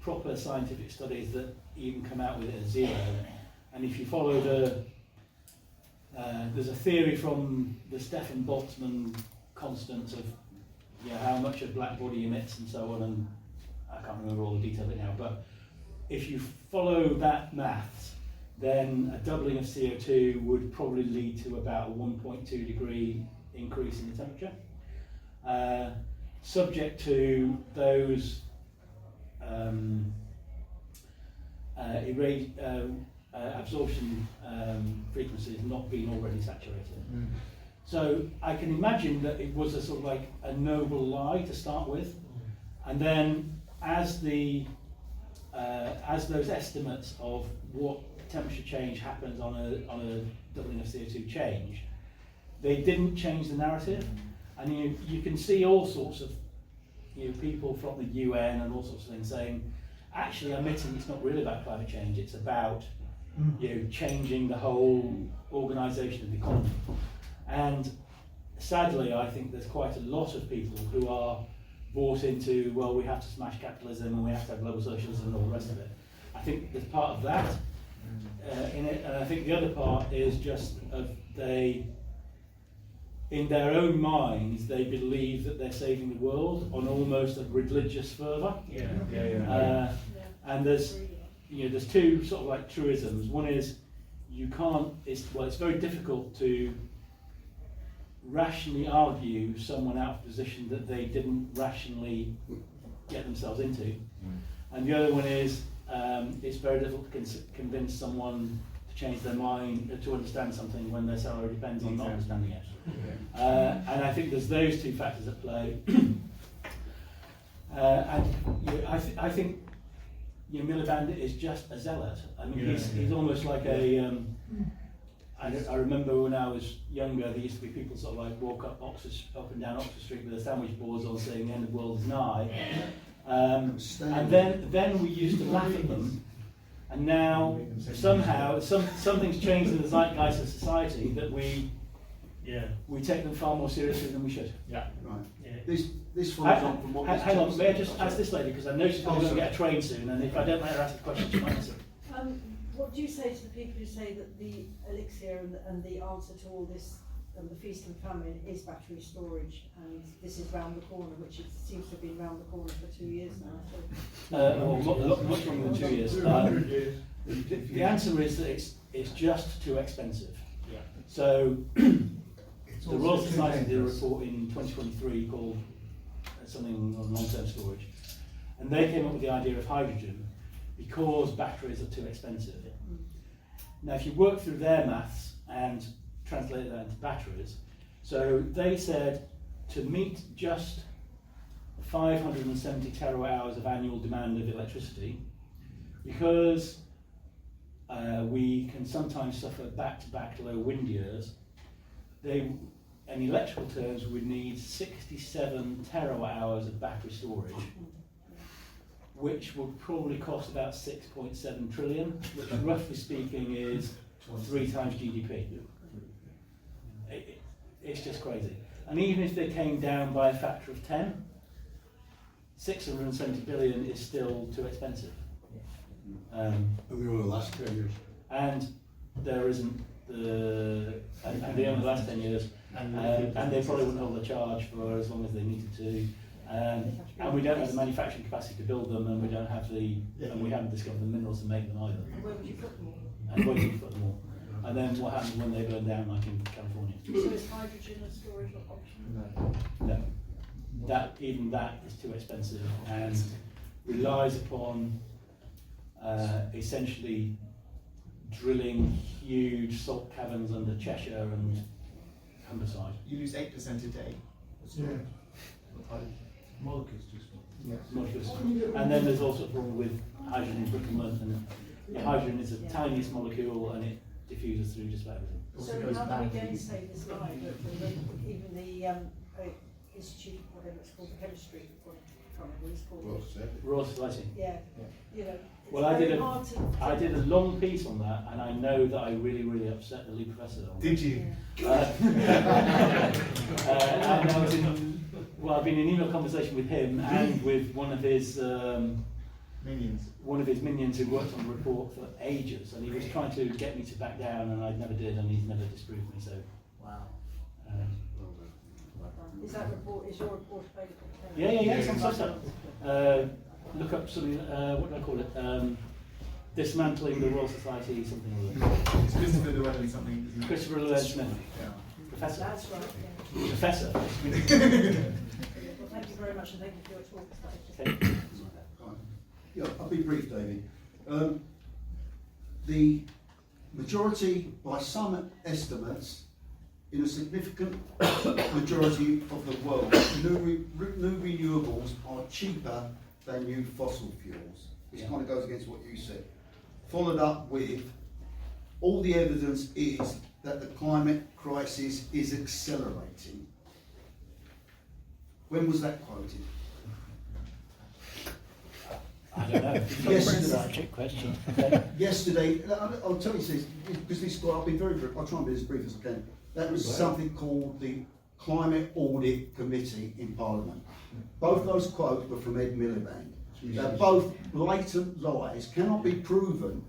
proper scientific studies that even come out with it as 0. And if you follow there's a theory from the Stefan Boltzmann constants of how much a black body emits and so on, and I can't remember all the detail of it now, but if you follow that maths, then a doubling of CO2 would probably lead to about a 1.2 degree increase in the temperature, subject to those absorption frequencies not being already saturated. So I can imagine that it was a sort of like a noble lie to start with, and then as those estimates of what temperature change happens on a doubling of CO2 change, they didn't change the narrative, and you can see all sorts of people from the UN and all sorts of things saying, actually, admitting it's not really about climate change, it's about changing the whole organisation of the economy. And sadly, I think there's quite a lot of people who are bought into, well, we have to smash capitalism and we have to have global socialism and all the rest of it. I think there's part of that in it, and I think the other part is just in their own minds, they believe that they're saving the world on almost a religious fervour. And there's two sort of like truisms. One is it's very difficult to rationally argue someone out of a position that they didn't rationally get themselves into. And the other one is it's very difficult to convince someone to change their mind, to understand something when their salary depends on not understanding it. And I think there's those two factors at play. I think Miliband is just a zealot. I mean, he's almost like a. I remember when I was younger, there used to be people sort of like walk up and down Oxford Street with their sandwich boards on saying the end of the world is nigh. And then we used to laugh at them, and now somehow something's changed in the zeitgeist of society that we take them far more seriously than we should. Right. Yeah. This follows on from what. Hang on, may I just ask this lady, because I know she's going to get a train soon, and if I don't let her ask a question, she might answer. What do you say to the people who say that the elixir and the answer to all this, the feast and famine, is battery storage, and this is round the corner, which it seems to have been round the corner for 2 years now? Much longer than 2 years. 200 years. The answer is that it's just too expensive. Yeah. So the Royal Society did a report in 2023 called something on long-term storage, and they came up with the idea of hydrogen because batteries are too expensive. Now, if you work through their maths and translate that into batteries, so they said to meet just 570 terawatt hours of annual demand of electricity, because we can sometimes suffer back-to-back low wind years, in electrical terms, we need 67 terawatt hours of battery storage, which would probably cost about 6.7 trillion, which roughly speaking is 3 times GDP. it's just crazy. And even if they came down by a factor of 10, 670 billion is still too expensive. And they will last 10 years. And there isn't and they only last 10 years, and they probably wouldn't hold the charge for as long as they needed to. And we don't have the manufacturing capacity to build them, and we don't have and we haven't discovered the minerals to make them either. And where would you put them all? And where do you put them all? And then what happens when they burn down, like in California? So is hydrogen a storage option? No. Even that is too expensive and relies upon essentially drilling huge salt caverns under Cheshire and Humberside. You lose 8% a day. Yeah. Molecules too small. Yes. Molecules. And then there's also a problem with hydrogen embrittlement, and hydrogen is the tiniest molecule and it diffuses through just about everything. So how do we gainsay this lie that even the Institute, whatever it's called, the chemistry, I can't remember what it's called. Well said. Royal Society. Yeah, you know, it's Well, I very hard to. I did a long piece on that, and I know that I really upset the lead professor on Did you? and I was I've been in email conversation with him and with one of his minions who worked on the report for ages, and he was trying to get me to back down, and I never did, and he's never disproved me. So, Wow. Is your report available? yeah, it's on Substack. Look up something. What do I call it? Dismantling the Royal Society, something or other. It's Christopher Llewellyn something, isn't it? Christopher Llewellyn Smith, Yeah. Professor. That's right. Yeah. Professor. Well, thank you very much, and thank you for your talk. Okay. Yeah, I'll be brief, David. The majority, by some estimates, in a significant majority of the world, new renewables are cheaper than new fossil fuels, which kind of goes against what you said. Followed up with, all the evidence is that the climate crisis is accelerating. When was that quoted? I don't know. Yesterday. Trick question. Yesterday, I'll tell you this, because this guy, I'll be very brief, I'll try and be as brief as I can. That was something called the Climate Audit Committee in Parliament. Both those quotes were from Ed Miliband. They're both blatant lies, cannot be proven.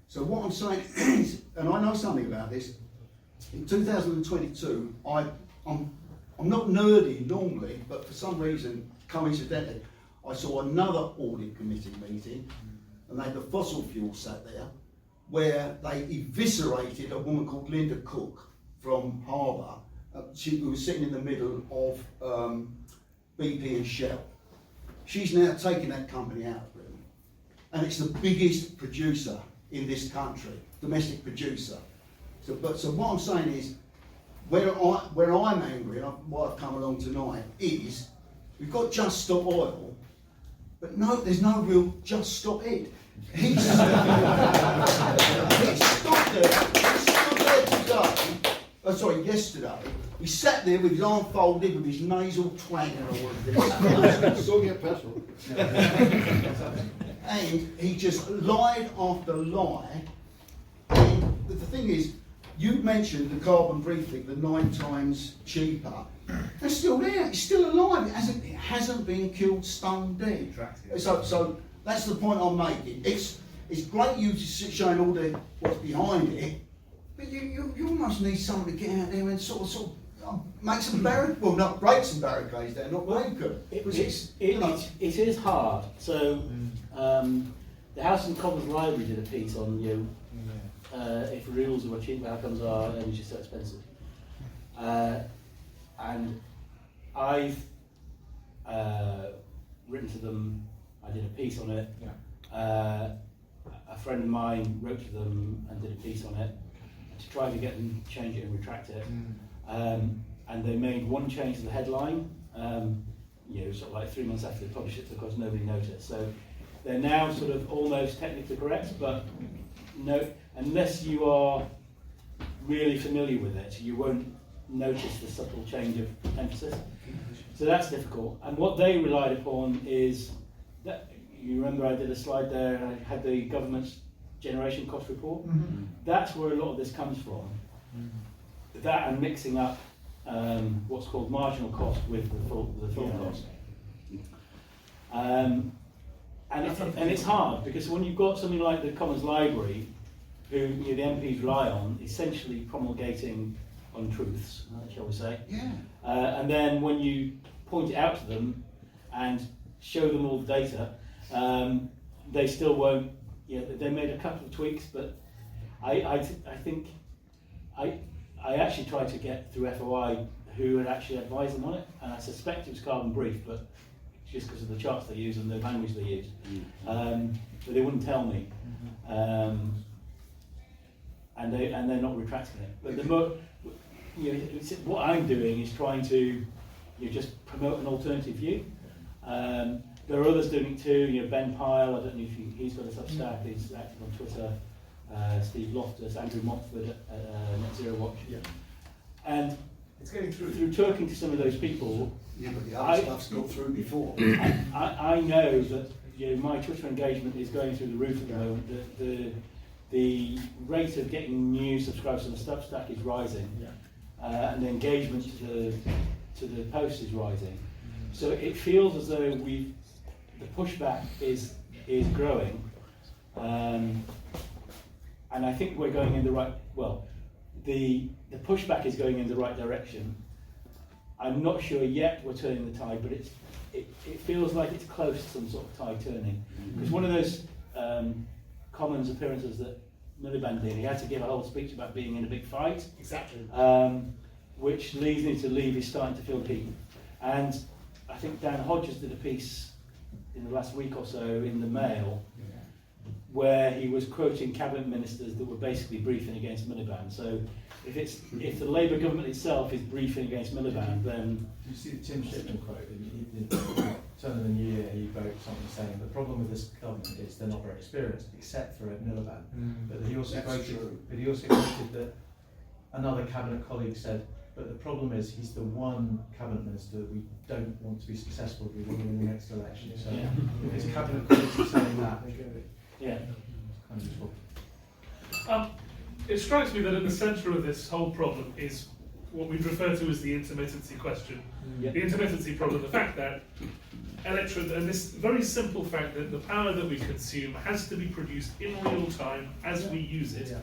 So what I'm saying is, and I know something about this, in 2022, I'm not nerdy normally, but for some reason, coincidentally, I saw another audit committee meeting, and they had the fossil fuel sat there, where they eviscerated a woman called Linda Cook from Harbour. She was sitting in the middle of BP and Shell. She's now taken that company out of Britain, and it's the biggest producer in this country, domestic producer. So what I'm saying is, where I'm angry, and why I've come along tonight, is we've got Just Stop Oil, but no, there's no real Just Stop Ed. He's stood there today, yesterday. He sat there with his arm folded, with his nasal twang and all of this. So get petrol. And he just lied after lie. And the thing is, you mentioned the carbon briefing, the 9 times cheaper. It's still there. It's still alive. It hasn't been killed stone dead. So that's the point I'm making. It's great you showing all the what's behind it, but you almost need someone to get out there and sort of make some barricades. Well, not break some barricades there, not break them. It is hard. So the House and Commons Library did a piece on if renewables were cheap, how comes our energy so expensive? And I've written to them. I did a piece on it. Yeah. A friend of mine wrote to them and did a piece on it to try to get them to change it and retract it. And they made one change to the headline, sort of like 3 months after they published it, because nobody noticed. So they're now sort of almost technically correct, but no, unless you are really familiar with it, you won't notice the subtle change of emphasis. So that's difficult. And what they relied upon is that, you remember I did a slide there and I had the government's generation cost report. That's where a lot of this comes from. That and mixing up what's called marginal cost with the full cost. And it's hard because when you've got something like the Commons Library, who the MPs rely on, essentially promulgating untruths, shall we say? Yeah. And then when you point it out to them and show them all the data, they still won't. They made a couple of tweaks, but I think I actually tried to get through FOI who had actually advised them on it, and I suspect it was Carbon Brief, but just because of the charts they use and the language they use, but they wouldn't tell me, and they're not retracting it. But what I'm doing is trying to just promote an alternative view. There are others doing it too. Ben Pyle, I don't know if he's got a Substack. He's active on Twitter. Steve Loftus, Andrew Montford at Net Zero Watch, and It's getting through talking to some of those people. Yeah, but the other stuff's got through before. I know that my Twitter engagement is going through the roof at the moment. The rate of getting new subscribers to the Substack is rising, and the engagement to the post is rising. So it feels as though the pushback is growing, and I think we're going in the right. Well, the pushback is going in the right direction. I'm not sure yet we're turning the tide, but it feels like it's close to some sort of tide turning. Because one of those Commons appearances that Miliband did, he had to give a whole speech about being in a big fight. Exactly. Which leads me to believe he's starting to feel heat. And I think Dan Hodges did a piece in the last week or so in the Mail where he was quoting cabinet ministers that were basically briefing against Miliband. So if the Labour government itself is briefing against Miliband, then... Did you see the Tim Shipman quote? Turn of the new year, he wrote something saying the problem with this government is they're not very experienced, except for Miliband. But he also quoted that another cabinet colleague said, but the problem is he's the one cabinet minister that we don't want to be successful if we win in the next election. So if his cabinet colleagues are saying that, yeah. Kind of useful. It strikes me that at the centre of this whole problem is what we'd refer to as the intermittency question. The intermittency problem, the fact that electricity, and this very simple fact that the power that we consume has to be produced in real time as we use it,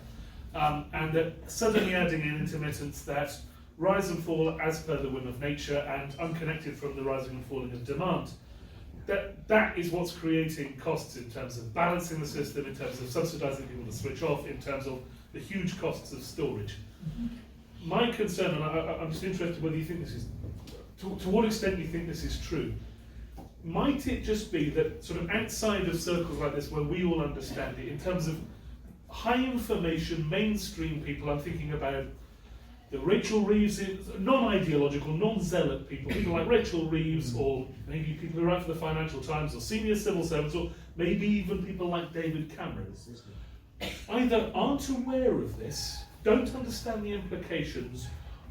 and that suddenly adding in intermittence that rise and fall as per the whim of nature and unconnected from the rising and falling of demand, that is what's creating costs in terms of balancing the system, in terms of subsidising people to switch off, in terms of the huge costs of storage. My concern, and I'm just interested whether you think this is, to what extent you think this is true, might it just be that sort of outside of circles like this where we all understand it, in terms of high information, mainstream people, I'm thinking about the Rachel Reeves, non-ideological, non-zealot people like Rachel Reeves, or maybe people who write for the Financial Times, or senior civil servants, or maybe even people like David Cameron, either aren't aware of this, don't understand the implications,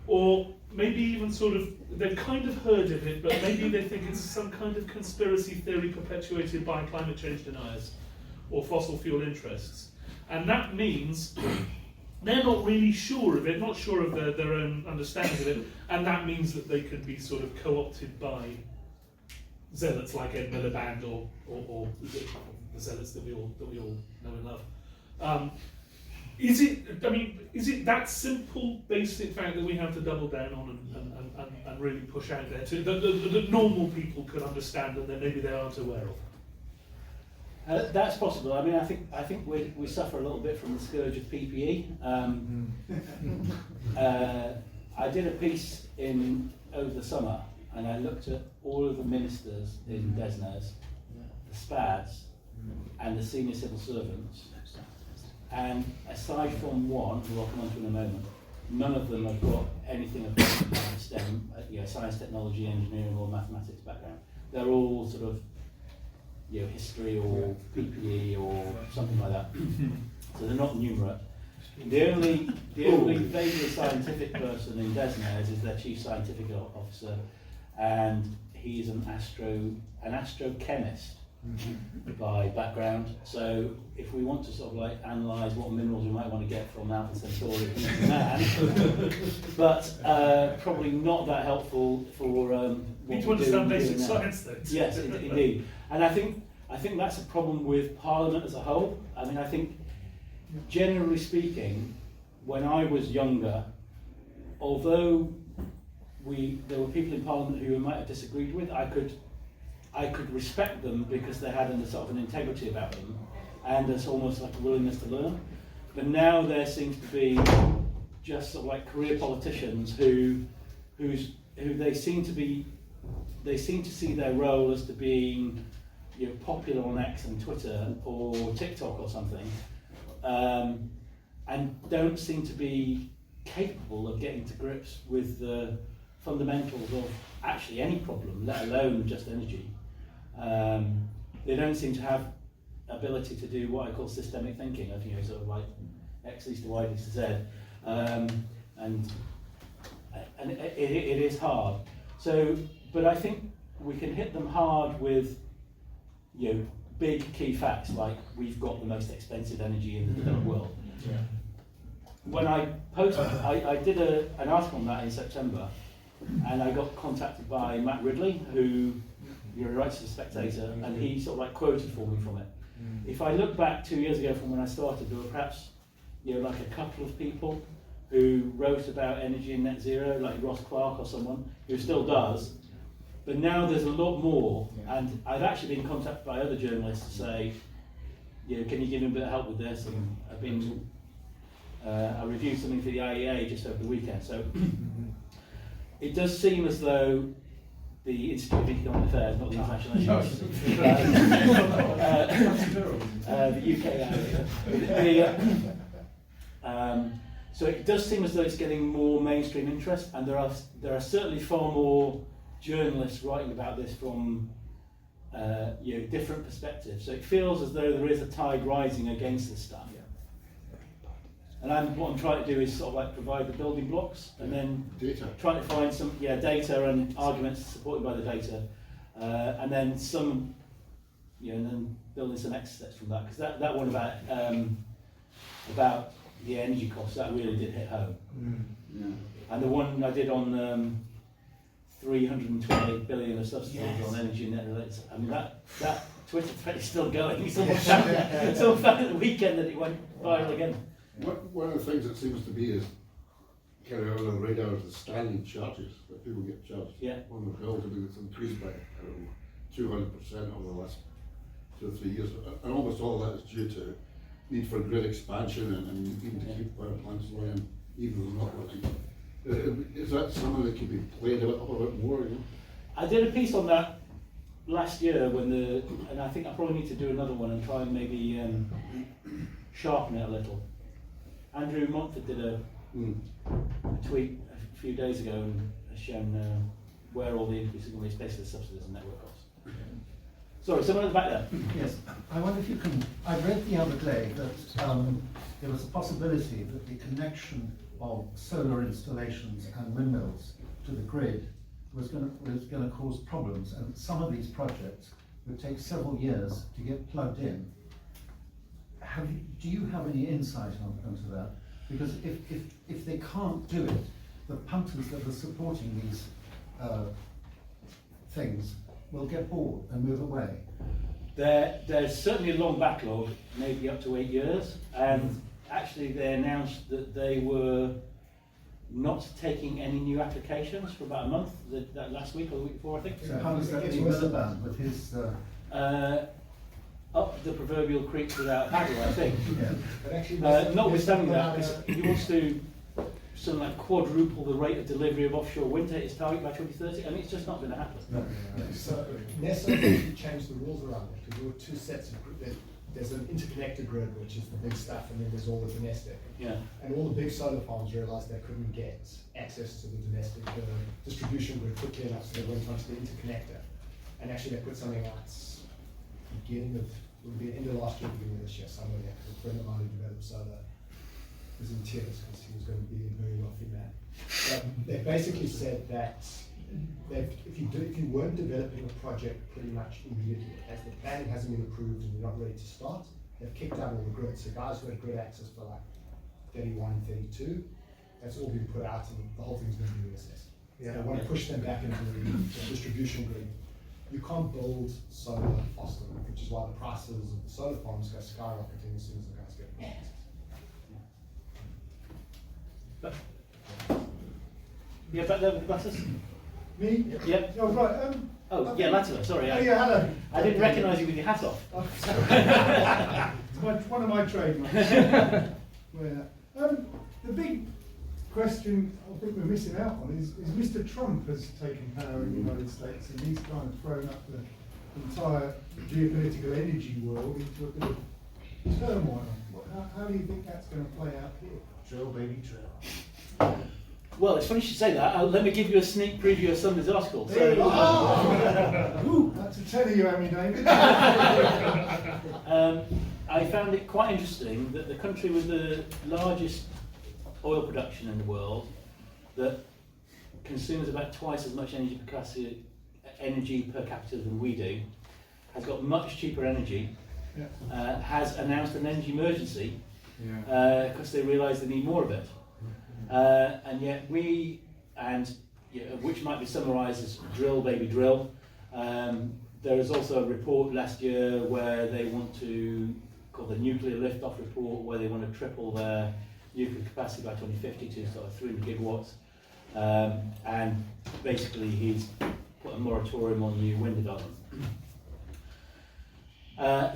or maybe even sort of, they've kind of heard of it, but maybe they think it's some kind of conspiracy theory perpetuated by climate change deniers or fossil fuel interests. And that means they're not really sure of it, not sure of their own understanding of it, and that means that they can be sort of co-opted by zealots like Ed Miliband or the zealots that we all know and love. Is it that simple, basic fact that we have to double down on and really push out there to that normal people can understand and that maybe they aren't aware of? That's possible. I mean, I think we suffer a little bit from the scourge of PPE. I did a piece over the summer, and I looked at all of the ministers in DESNZ, the SPADs, and the senior civil servants. And aside from one, who I'll come on to in a moment, none of them have got anything of STEM, science, technology, engineering, or mathematics background. They're all sort of history or PPE or something like that. So they're not numerate. The only vaguely scientific person in DESNZ is their chief scientific officer, and he's an astrochemist. by background. So if we want to sort of like analyse what minerals we might want to get from Alpha Centauri, we can, but probably not that helpful for what Need to we understand do basic now. science then. Yes, indeed. And I think that's a problem with Parliament as a whole. I mean, I think generally speaking, when I was younger, although there were people in Parliament who I might have disagreed with, I could respect them because they had a sort of an integrity about them, and there's almost like a willingness to learn. But now there seems to be just sort of like career politicians who they seem to see their role as to being, you know, popular on X and Twitter or TikTok or something, and don't seem to be capable of getting to grips with the fundamentals of actually any problem, let alone just energy. They don't seem to have ability to do what I call systemic thinking, of, you know, sort of like X leads to Y leads to Z, and it is hard. So, but I think we can hit them hard with, you know, big key facts like we've got the most expensive energy in the developed world. Yeah. When I posted, I did an article on that in September, and I got contacted by Matt Ridley, who he writes to The Spectator, and he sort of like quoted for me from it. If I look back 2 years ago from when I started, there were perhaps, you know, like a couple of people who wrote about energy and net zero, like Ross Clark or someone, who still does. But now there's a lot more, and I've actually been contacted by other journalists to say, you know, can you give me a bit of help with this? And I've been, I reviewed something for the IEA just over the weekend. So it does seem as though the Institute of Economic Affairs, not the International the UK. So it does seem as though it's getting more mainstream interest, and there are certainly far more journalists writing about this from you know, different perspectives. So it feels as though there is a tide rising against this stuff. And what I'm trying to do is sort of like provide the building blocks, and then trying to find some data and arguments supported by the data, and then some, you know, and then building some next steps from that. Because that one about the energy costs, that really did hit home. And the one I did on 328 billion of subsidies on energy and net related, I mean that Twitter thread is still going. It's almost found at the weekend that it went viral again. One of the things that seems to be is kind of under the radar is the standing charges that people get charged on the bill. I mean, it's increased by 200% over the last 2 or 3 years, and almost all of that is due to need for grid expansion and even to keep power plants running, even though they're not working. Is that something that could be played a little bit more? You know? I did a piece on that last year and I think I probably need to do another one and try and maybe sharpen it a little. Andrew Montford did a tweet a few days ago and has shown where all the increasing waste basically subsidies and network costs. Sorry, someone at the back there. Yes, I wonder if you can. I read the other day that there was a possibility that the connection of solar installations and windmills to the grid was going to cause problems, and some of these projects would take several years to get plugged in. Do you have any insight onto that? Because if they can't do it, the punters that are supporting these things will get bored and move away. There's certainly a long backlog, maybe up to 8 years, and actually they announced that they were not taking any new applications for about a month, that last week or the week before, I think. So how does that leave Miliband with his... up the proverbial creek without paddle, I think. But actually, notwithstanding that, he wants to something like quadruple the rate of delivery of offshore wind to his target by 2030. I mean, it's just not going to happen. So NESO actually changed the rules around it, because there were two sets of there's an interconnected grid, which is the big stuff, and then there's all the domestic. And all the big solar farms realized they couldn't get access to the domestic distribution grid quickly enough, so they went onto the interconnector. And actually they put something out beginning of, it would be end of last year, beginning of this year, somewhere there, a friend of mine who developed solar was in tears because he was going to be a very wealthy man. But they basically said that if you weren't developing a project pretty much immediately, as the planning hasn't been approved and you're not ready to start, they've kicked out all the grid. So guys who had grid access for like 31, 32, that's all been put out and the whole thing's going to be reassessed. Yeah. They want to push them back into the distribution grid. You can't build solar fast enough, which is why the prices of the solar farms go skyrocketing as soon as the guys get grid access. Yeah, back there with the glasses. Me? Yep. Oh, right. Oh, yeah, Latimer, sorry. Oh, yeah, hello. I didn't recognise you with your hat off. It's one of my trademarks. The big question I think we're missing out on is Mr. Trump has taken power in the United States and he's kind of thrown up the entire geopolitical energy world into a bit of turmoil. How do you think that's going to play out here? Drill, baby, drill. Well, it's funny you should say that. Let me give you a sneak preview of Sunday's article. That's a tenner you owe me, David. I found it quite interesting that the country with the largest oil production in the world, that consumes about twice as much energy per capita than we do, has got much cheaper energy, has announced an energy emergency because they realise they need more of it. And yet we, which might be summarised as drill, baby, drill. There is also a report last year where they want to, called the Nuclear Liftoff Report, where they want to triple their nuclear capacity by 2050 to sort of 300 gigawatts. And basically he's put a moratorium on new wind development.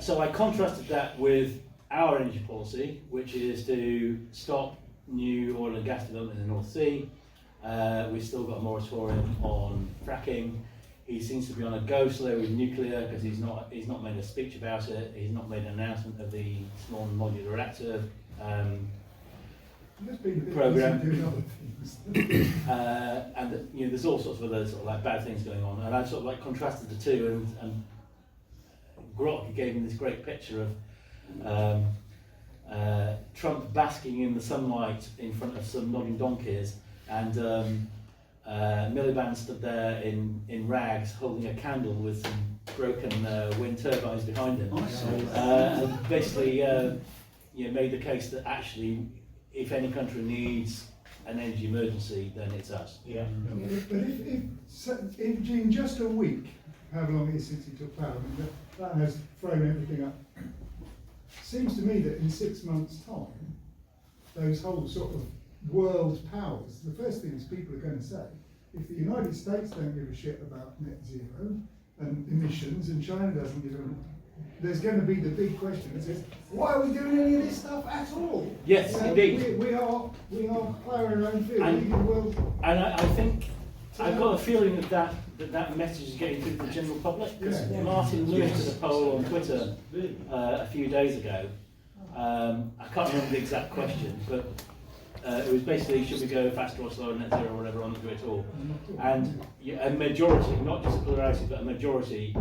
So I contrasted that with our energy policy, which is to stop new oil and gas development in the North Sea. We've still got a moratorium on fracking. He seems to be on a go slow with nuclear because he's not made a speech about it. He's not made an announcement of the small modular reactor program. And there's all sorts of other sort of like bad things going on. And I sort of like contrasted the two, and Grok gave me this great picture of Trump basking in the sunlight in front of some nodding donkeys, and Miliband stood there in rags holding a candle with some broken wind turbines behind him. And basically made the case that actually if any country needs an energy emergency, then it's us. Yeah. But if in just a week, however long it is since he took power, I mean, that has thrown everything up. Seems to me that in 6 months' time, those whole sort of world powers, the first things people are going to say, if the United States don't give a shit about net zero and emissions, and China doesn't give a, there's going to be the big question that says, why are we doing any of this stuff at all? Yes, indeed. We are ploughing our own field. And I think I've got a feeling that message is getting through to the general public, because Martin Lewis did a poll on Twitter a few days ago. I can't remember the exact question, but it was basically, should we go faster or slower, net zero or whatever, or not do it at all? And a majority, not just a plurality, but a majority,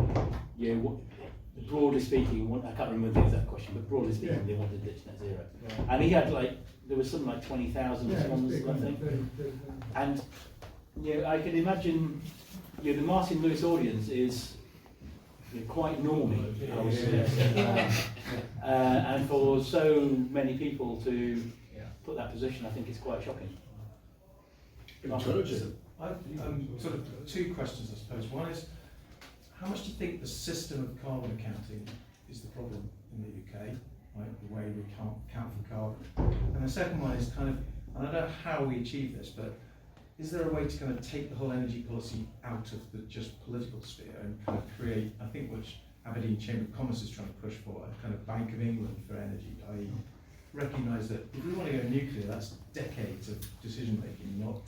broadly speaking, I can't remember the exact question, but broadly speaking, they wanted to ditch net zero. And he had there was something like 20,000 responses, I think. And I can imagine the Martin Lewis audience is quite normy, I would say. And for so many people to put that position, I think it's quite shocking. Sort of two questions, I suppose. One is, how much do you think the system of carbon accounting is the problem in the UK, right? The way we count for carbon. And the second one is kind of, and I don't know how we achieve this, but is there a way to kind of take the whole energy policy out of the just political sphere and kind of create, I think, which Aberdeen Chamber of Commerce is trying to push for, a kind of Bank of England for energy, i.e. recognise that if we want to go nuclear, that's decades of decision making, not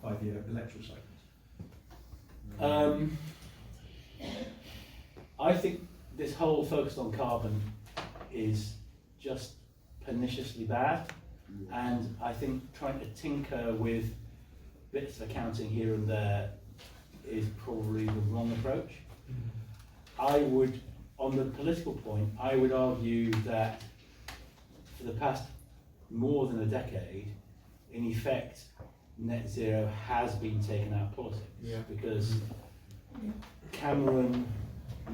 5-year electoral cycles. I think this whole focus on carbon is just perniciously bad, and I think trying to tinker with bits of accounting here and there is probably the wrong approach. I would, on the political point, I would argue that for the past more than a decade, in effect, net zero has been taken out of politics. Because Cameron,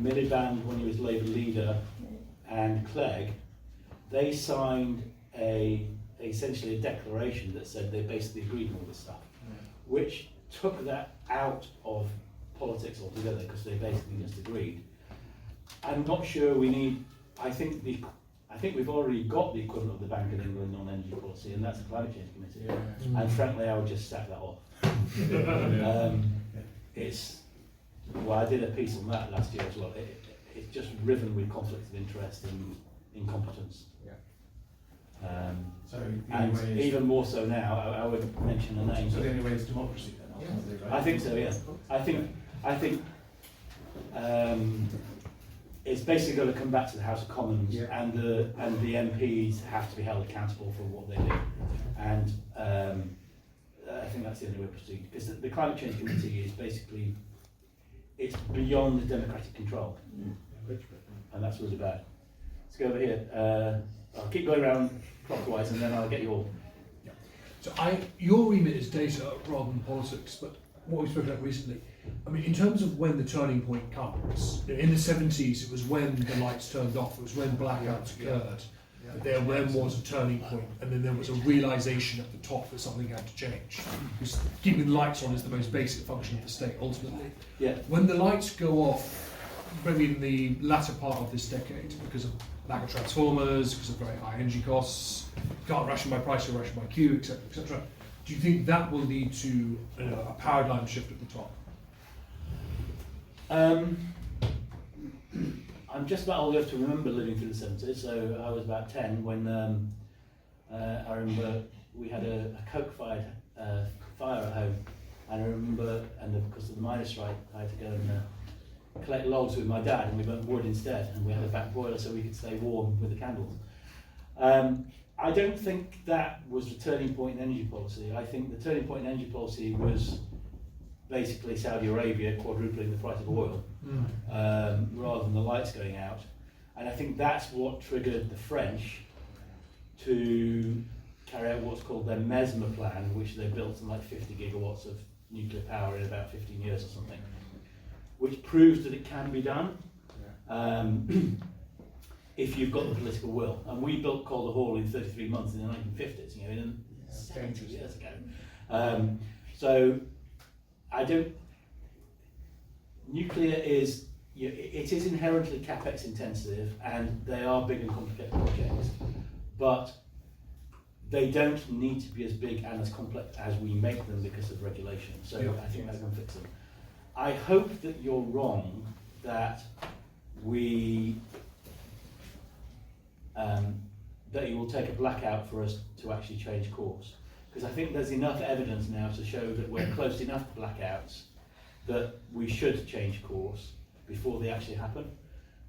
Miliband, when he was Labour leader, and Clegg, they signed essentially a declaration that said they basically agreed on all this stuff, which took that out of politics altogether because they basically just agreed. I'm not sure we need. I think we've already got the equivalent of the Bank of England on energy policy, and that's the Climate Change Committee. And frankly, I would just sack that off. Well, I did a piece on that last year as well. It's just riven with conflict of interest and incompetence. So and even more so now, I would mention a name. So the only way is democracy then, ultimately, right? I think so, yeah. I think it's basically going to come back to the House of Commons, and the MPs have to be held accountable for what they do. And I think that's the only way to proceed, because the Climate Change Committee is basically, it's beyond the democratic control, and that's what it's about. Let's go over here. I'll keep going around clockwise, and then I'll get you all. So your remit is data rather than politics, but what we've spoken about recently, I mean, in terms of when the turning point comes, in the 70s it was when the lights turned off, it was when blackouts occurred, that there then was a turning point, and then there was a realisation at the top that something had to change. Because keeping the lights on is the most basic function of the state, ultimately. When the lights go off, maybe in the latter part of this decade, because of lack of transformers, because of very high energy costs, can't ration by price or ration by queue, etc., etc. Do you think that will lead to a paradigm shift at the top? I'm just about old enough to remember living through the 70s, so I was about 10 when I remember we had a coke-fired fire at home, and I remember, and because of the miners' strike, I had to go and collect logs with my dad, and we burnt wood instead, and we had a back boiler so we could stay warm with the candles. I don't think that was the turning point in energy policy. I think the turning point in energy policy was basically Saudi Arabia quadrupling the price of oil, rather than the lights going out. And I think that's what triggered the French to carry out what's called their MESMA plan, which they built some like 50 gigawatts of nuclear power in about 15 years or something, which proves that it can be done if you've got the political will. And we built Calder Hall in 33 months in the 1950s, in 70 years ago. So I don't. Nuclear is, it is inherently capex intensive, and they are big and complicated projects, but they don't need to be as big and as complex as we make them because of regulation. So I think that can fix them. I hope that you're wrong, that that you will take a blackout for us to actually change course. Because I think there's enough evidence now to show that we're close enough to blackouts that we should change course before they actually happen.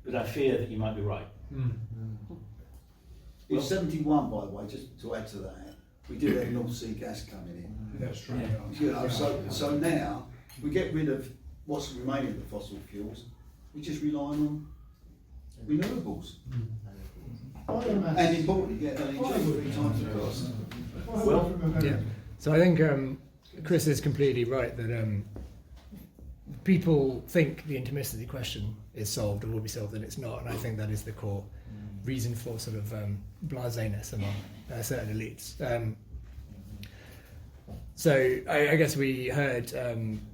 But I fear that you might be right. In 71, by the way, just to add to that, we did have North Sea gas coming in. That's true. So now we get rid of what's remaining of the fossil fuels. We just rely on renewables. And importantly, get LNG times the cost. So I think Chris is completely right that people think the intermittency question is solved or will be solved, and it's not. And I think that is the core reason for sort of blaseness among certain elites. So I guess we heard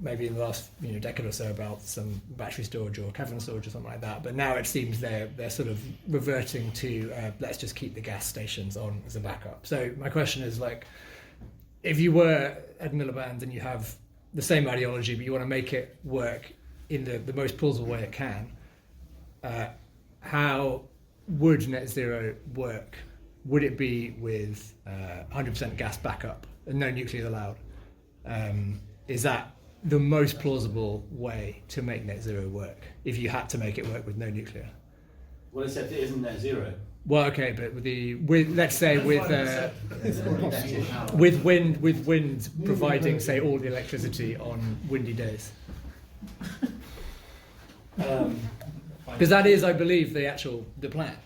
maybe in the last decade or so about some battery storage or cavern storage or something like that, but now it seems they're sort of reverting to let's just keep the gas stations on as a backup. So my question is, like, if you were Ed Miliband and you have the same ideology but you want to make it work in the most plausible way it can, how would net zero work? Would it be with 100% gas backup and no nuclear allowed? Is that the most plausible way to make net zero work, if you had to make it work with no nuclear? Well, except it isn't net zero. Well, okay, but let's say with wind providing, say, all the electricity on windy days. Because that is, I believe, the plan.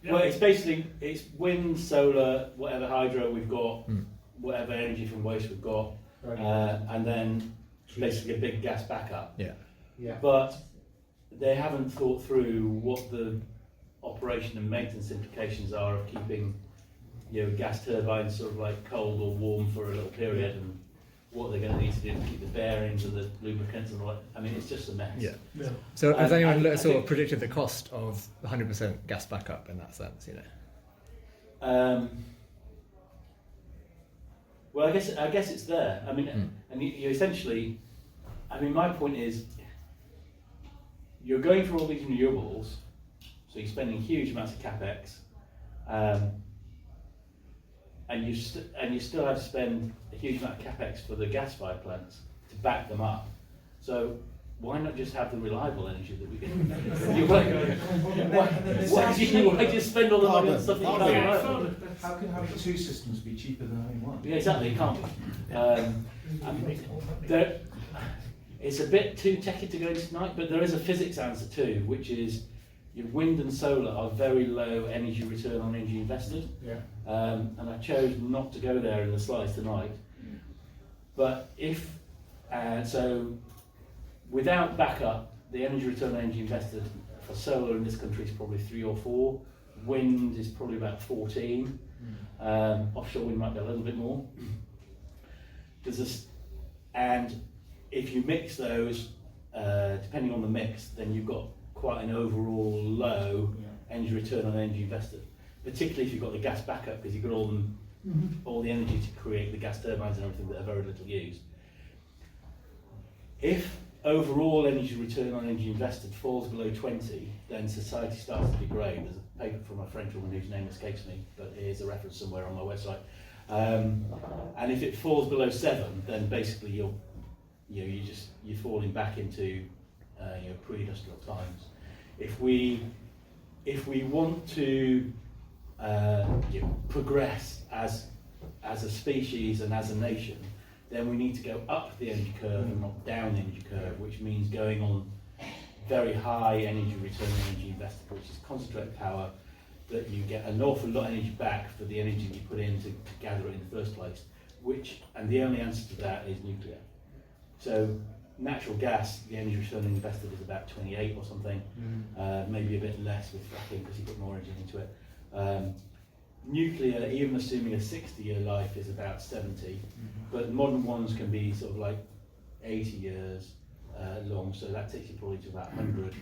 Yeah. Well, it's basically it's wind, solar, whatever hydro we've got, whatever energy from waste we've got, and then basically a big gas backup. Yeah. Yeah. But they haven't thought through what the operation and maintenance implications are of keeping, gas turbines sort of like cold or warm for a little period, and what they're going to need to do to keep the bearings and the lubricants and all that. I mean, it's just a mess. Yeah. So has anyone sort of predicted the cost of 100% gas backup in that sense? Well, I guess it's there. I mean, and you essentially, I mean, my point is, you're going for all these renewables, so you're spending huge amounts of capex, and you still have to spend a huge amount of capex for the gas-fired plants to back them up. So why not just have the reliable energy that we get? Why do you spend all the money on something you can't reliable? How can having two systems be cheaper than having one? Yeah, exactly, it can't be. It's a bit too techy to go into tonight, but there is a physics answer too, which is your wind and solar are very low energy return on energy invested. Yeah. And I chose not to go there in the slides tonight. But so without backup, the energy return on energy invested for solar in this country is probably 3 or 4. Wind is probably about 14. Offshore wind might be a little bit more. And if you mix those, depending on the mix, then you've got quite an overall low energy return on energy invested. Particularly if you've got the gas backup, because you've got all the energy to create the gas turbines and everything that are very little used. If overall energy return on energy invested falls below 20, then society starts to degrade. There's a paper from a French woman whose name escapes me, but here's a reference somewhere on my website. And if it falls below 7, then basically you're falling back into pre-industrial times. If we want to progress as a species and as a nation, then we need to go up the energy curve and not down the energy curve, which means going on very high energy return on energy invested, which is concentrated power that you get an awful lot of energy back for the energy you put in to gather it in the first place. And the only answer to that is nuclear. So natural gas, the energy return on invested is about 28 or something, maybe a bit less with fracking because you put more energy into it. Nuclear, even assuming a 60-year life, is about 70, but modern ones can be sort of like 80 years long, so that takes you probably to about 100.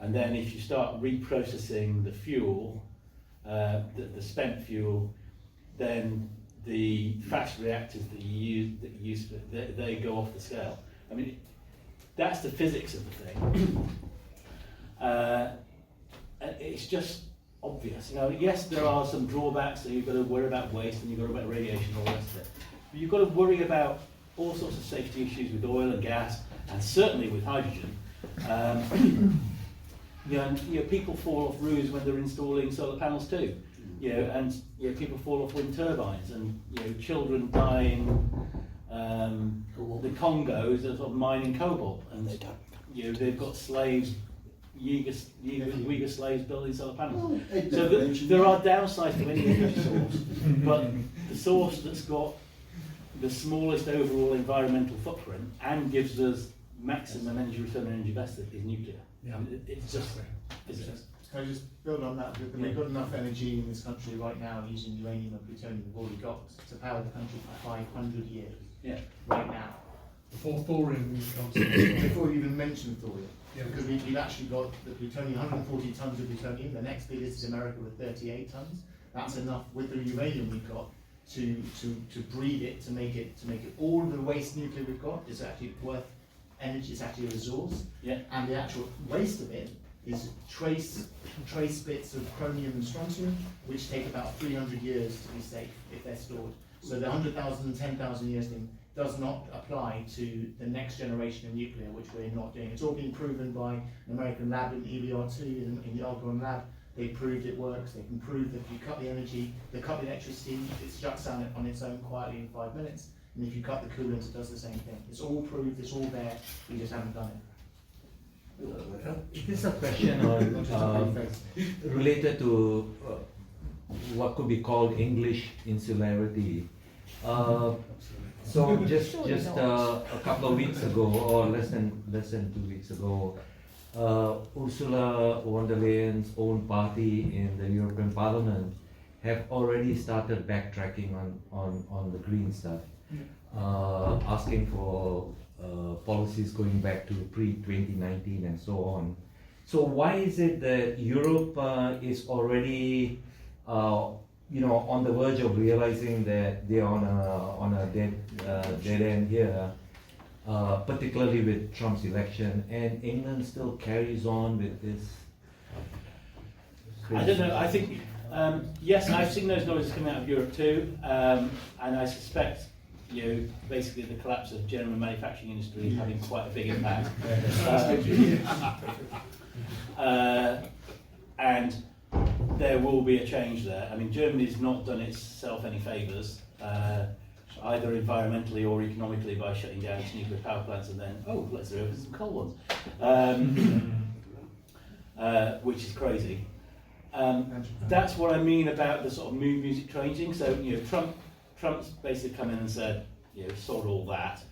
And then if you start reprocessing the fuel, the spent fuel, then the fast reactors that you use they go off the scale. I mean, that's the physics of the thing. And it's just obvious. Yes, there are some drawbacks, so you've got to worry about waste and you've got to worry about radiation and all the rest of it. But you've got to worry about all sorts of safety issues with oil and gas, and certainly with hydrogen. People fall off roofs when they're installing solar panels too. And people fall off wind turbines, and children die in the Congo sort of mining cobalt, and they've got slaves, Uyghur slaves building solar panels. So there are downsides to any energy source, but the source that's got the smallest overall environmental footprint and gives us maximum energy return on energy invested is nuclear. Yeah. It's just physics. Can I just build on that? We've got enough energy in this country right now using uranium and plutonium we've already got to power the country for 500 years. Yeah. Right now. Before thorium comes Before you even mention thorium. Yeah. Because we've actually got the plutonium, 140 tons of plutonium. The next biggest is America with 38 tons. That's enough with the uranium we've got to breed it, to make it all the waste nuclear we've got is actually worth energy. It's actually a resource. Yeah. And the actual waste of it is trace bits of chromium and strontium, which take about 300 years to be safe if they're stored. So the 100,000 and 10,000 years thing does not apply to the next generation of nuclear, which we're not doing. It's all been proven by an American lab in EBR2 in the Algon lab. They proved it works. They can prove that if you cut the energy, they cut the electricity, it shuts down on its own quietly in 5 minutes. And if you cut the coolant, it does the same thing. It's all proved, it's all there, we just haven't done it. Is this a question on related to what could be called English insularity. So just a couple of weeks ago, or less than 2 weeks ago, Ursula von der Leyen's own party in the European Parliament have already started backtracking on the green stuff, asking for policies going back to pre-2019 and so on. So why is it that Europe is already, on the verge of realizing that they're on a dead end here, particularly with Trump's election, and England still carries on with this? I don't know. I think yes, I've seen those noises coming out of Europe too, and I suspect basically the collapse of German manufacturing industry is having quite a big impact. And there will be a change there. I mean, Germany's not done itself any favours, either environmentally or economically, by shutting down its nuclear power plants and then, let's reopen some coal ones, which is crazy. That's what I mean about the sort of mood music changing. So, Trump's basically come in and said, sort all that.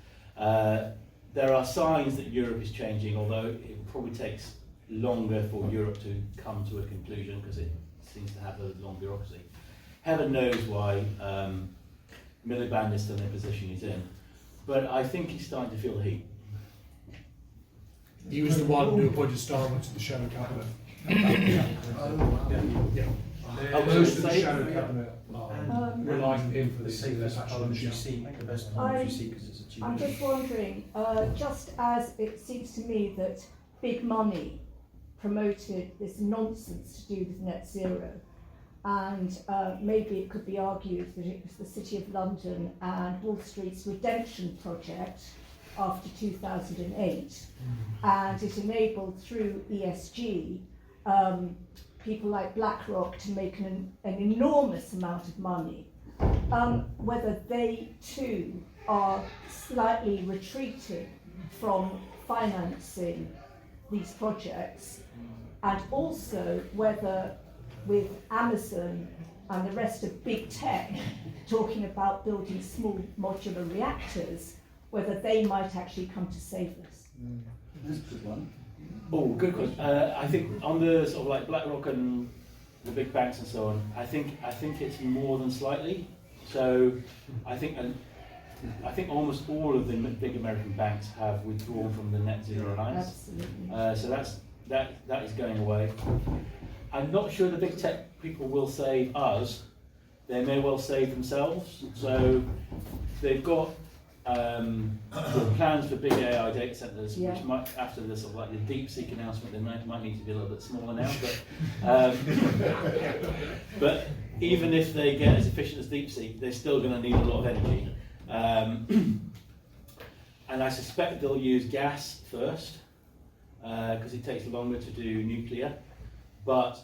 There are signs that Europe is changing, although it probably takes longer for Europe to come to a conclusion because it seems to have a long bureaucracy. Heaven knows why Miliband is still in the position he's in, but I think he's starting to feel the heat. He was the one who appointed Starmer to the shadow cabinet. Most of the shadow cabinet relying on him for the best parliamentary seat, the best parliamentary seat because it's achieved. I'm just wondering, just as it seems to me that big money promoted this nonsense to do with net zero, and maybe it could be argued that it was the City of London and Wall Street's redemption project after 2008, and it enabled through ESG people like BlackRock to make an enormous amount of money, whether they too are slightly retreating from financing these projects, and also whether with Amazon and the rest of big tech talking about building small modular reactors, whether they might actually come to save us. That's a good one. Oh, good question. I think on the sort of like BlackRock and the big banks and so on, I think it's more than slightly. So I think almost all of the big American banks have withdrawn from the Net Zero Alliance. Absolutely. So that is going away. I'm not sure the big tech people will save us. They may well save themselves. So they've got plans for big AI data centers, which might, after the sort of like the DeepSeek announcement, they might need to be a little bit smaller now. But even if they get as efficient as DeepSeek, they're still going to need a lot of energy. And I suspect they'll use gas first because it takes longer to do nuclear. But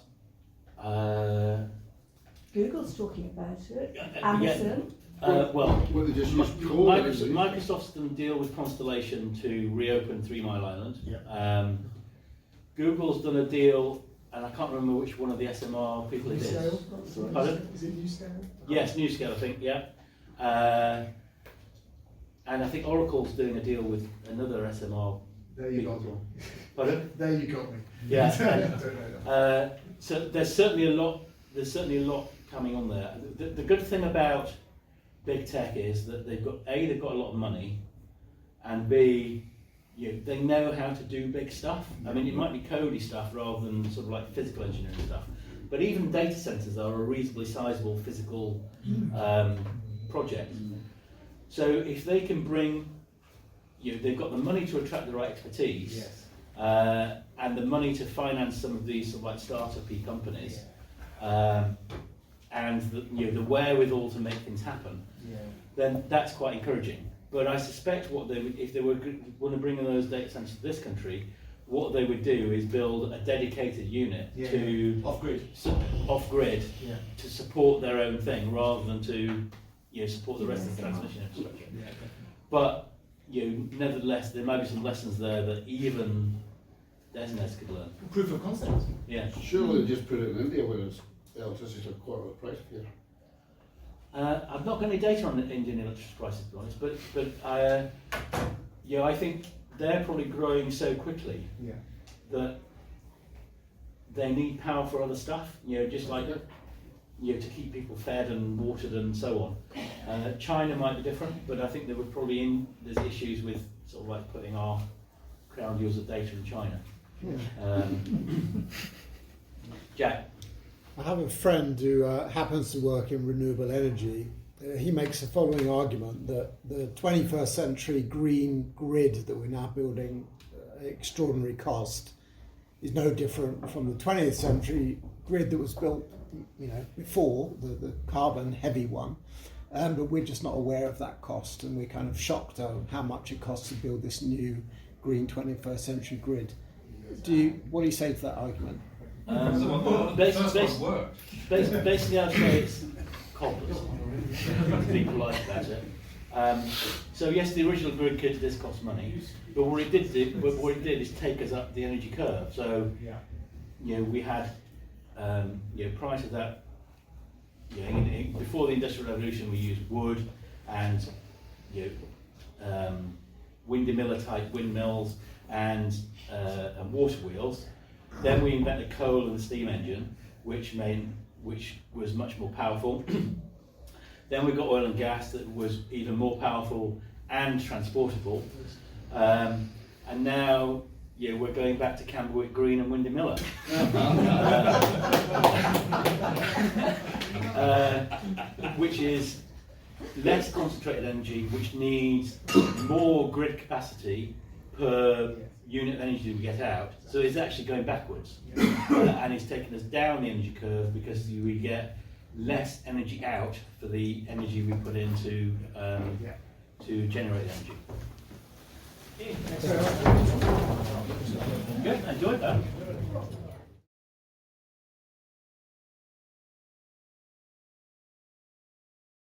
Google's talking about it. Amazon. Microsoft's done a deal with Constellation to reopen 3 Mile Island. Google's done a deal, and I can't remember which one of the SMR people it is. Pardon? Is it NewScale? Yes, NewScale, I think, yeah. And I think Oracle's doing a deal with another SMR. There you got me. Pardon? There you got me. Yeah. So there's certainly a lot. There's certainly a lot coming on there. The good thing about big tech is that they've got a lot of money, and B, they know how to do big stuff. I mean, it might be codey stuff rather than sort of like physical engineering stuff. But even data centers are a reasonably sizable physical project. So if they can bring, they've got the money to attract the right expertise, and the money to finance some of these sort of like startup-y companies, and the wherewithal to make things happen, then that's quite encouraging. But I suspect if they were want to bring in those data centers to this country, what they would do is build a dedicated unit to off-grid to support their own thing rather than to support the rest of the transmission infrastructure. But nevertheless, there might be some lessons there that even designators could learn. Proof of concept. Yeah. Surely just put it in India where it's electricity at a quarter of the price here. I've not got any data on the Indian electricity prices, to be honest, but yeah, I think they're probably growing so quickly that they need power for other stuff. Just like to keep people fed and watered and so on. China might be different, but I think there would probably there's issues with sort of like putting our crown jewels of data in China. Jack. I have a friend who happens to work in renewable energy. He makes the following argument that the 21st century green grid that we're now building at extraordinary cost is no different from the 20th century grid that was built, before, the carbon heavy one. But we're just not aware of that cost, and we're kind of shocked at how much it costs to build this new green 21st century grid. What do you say to that argument? Basically, I'd say it's cobblers. To be polite about it. So yes, the original grid kit does cost money, but what it did is take us up the energy curve. So we had prior to that, before the Industrial Revolution, we used wood and Windmiller type windmills and water wheels. Then we invented coal and the steam engine, which was much more powerful. Then we got oil and gas that was even more powerful and transportable. And now we're going back to Camberwick Green and Windmiller. Which is less concentrated energy, which needs more grid capacity per unit of energy we get out. So it's actually going backwards. And it's taking us down the energy curve because we get less energy out for the energy we put into to generate energy. Good, I enjoyed that.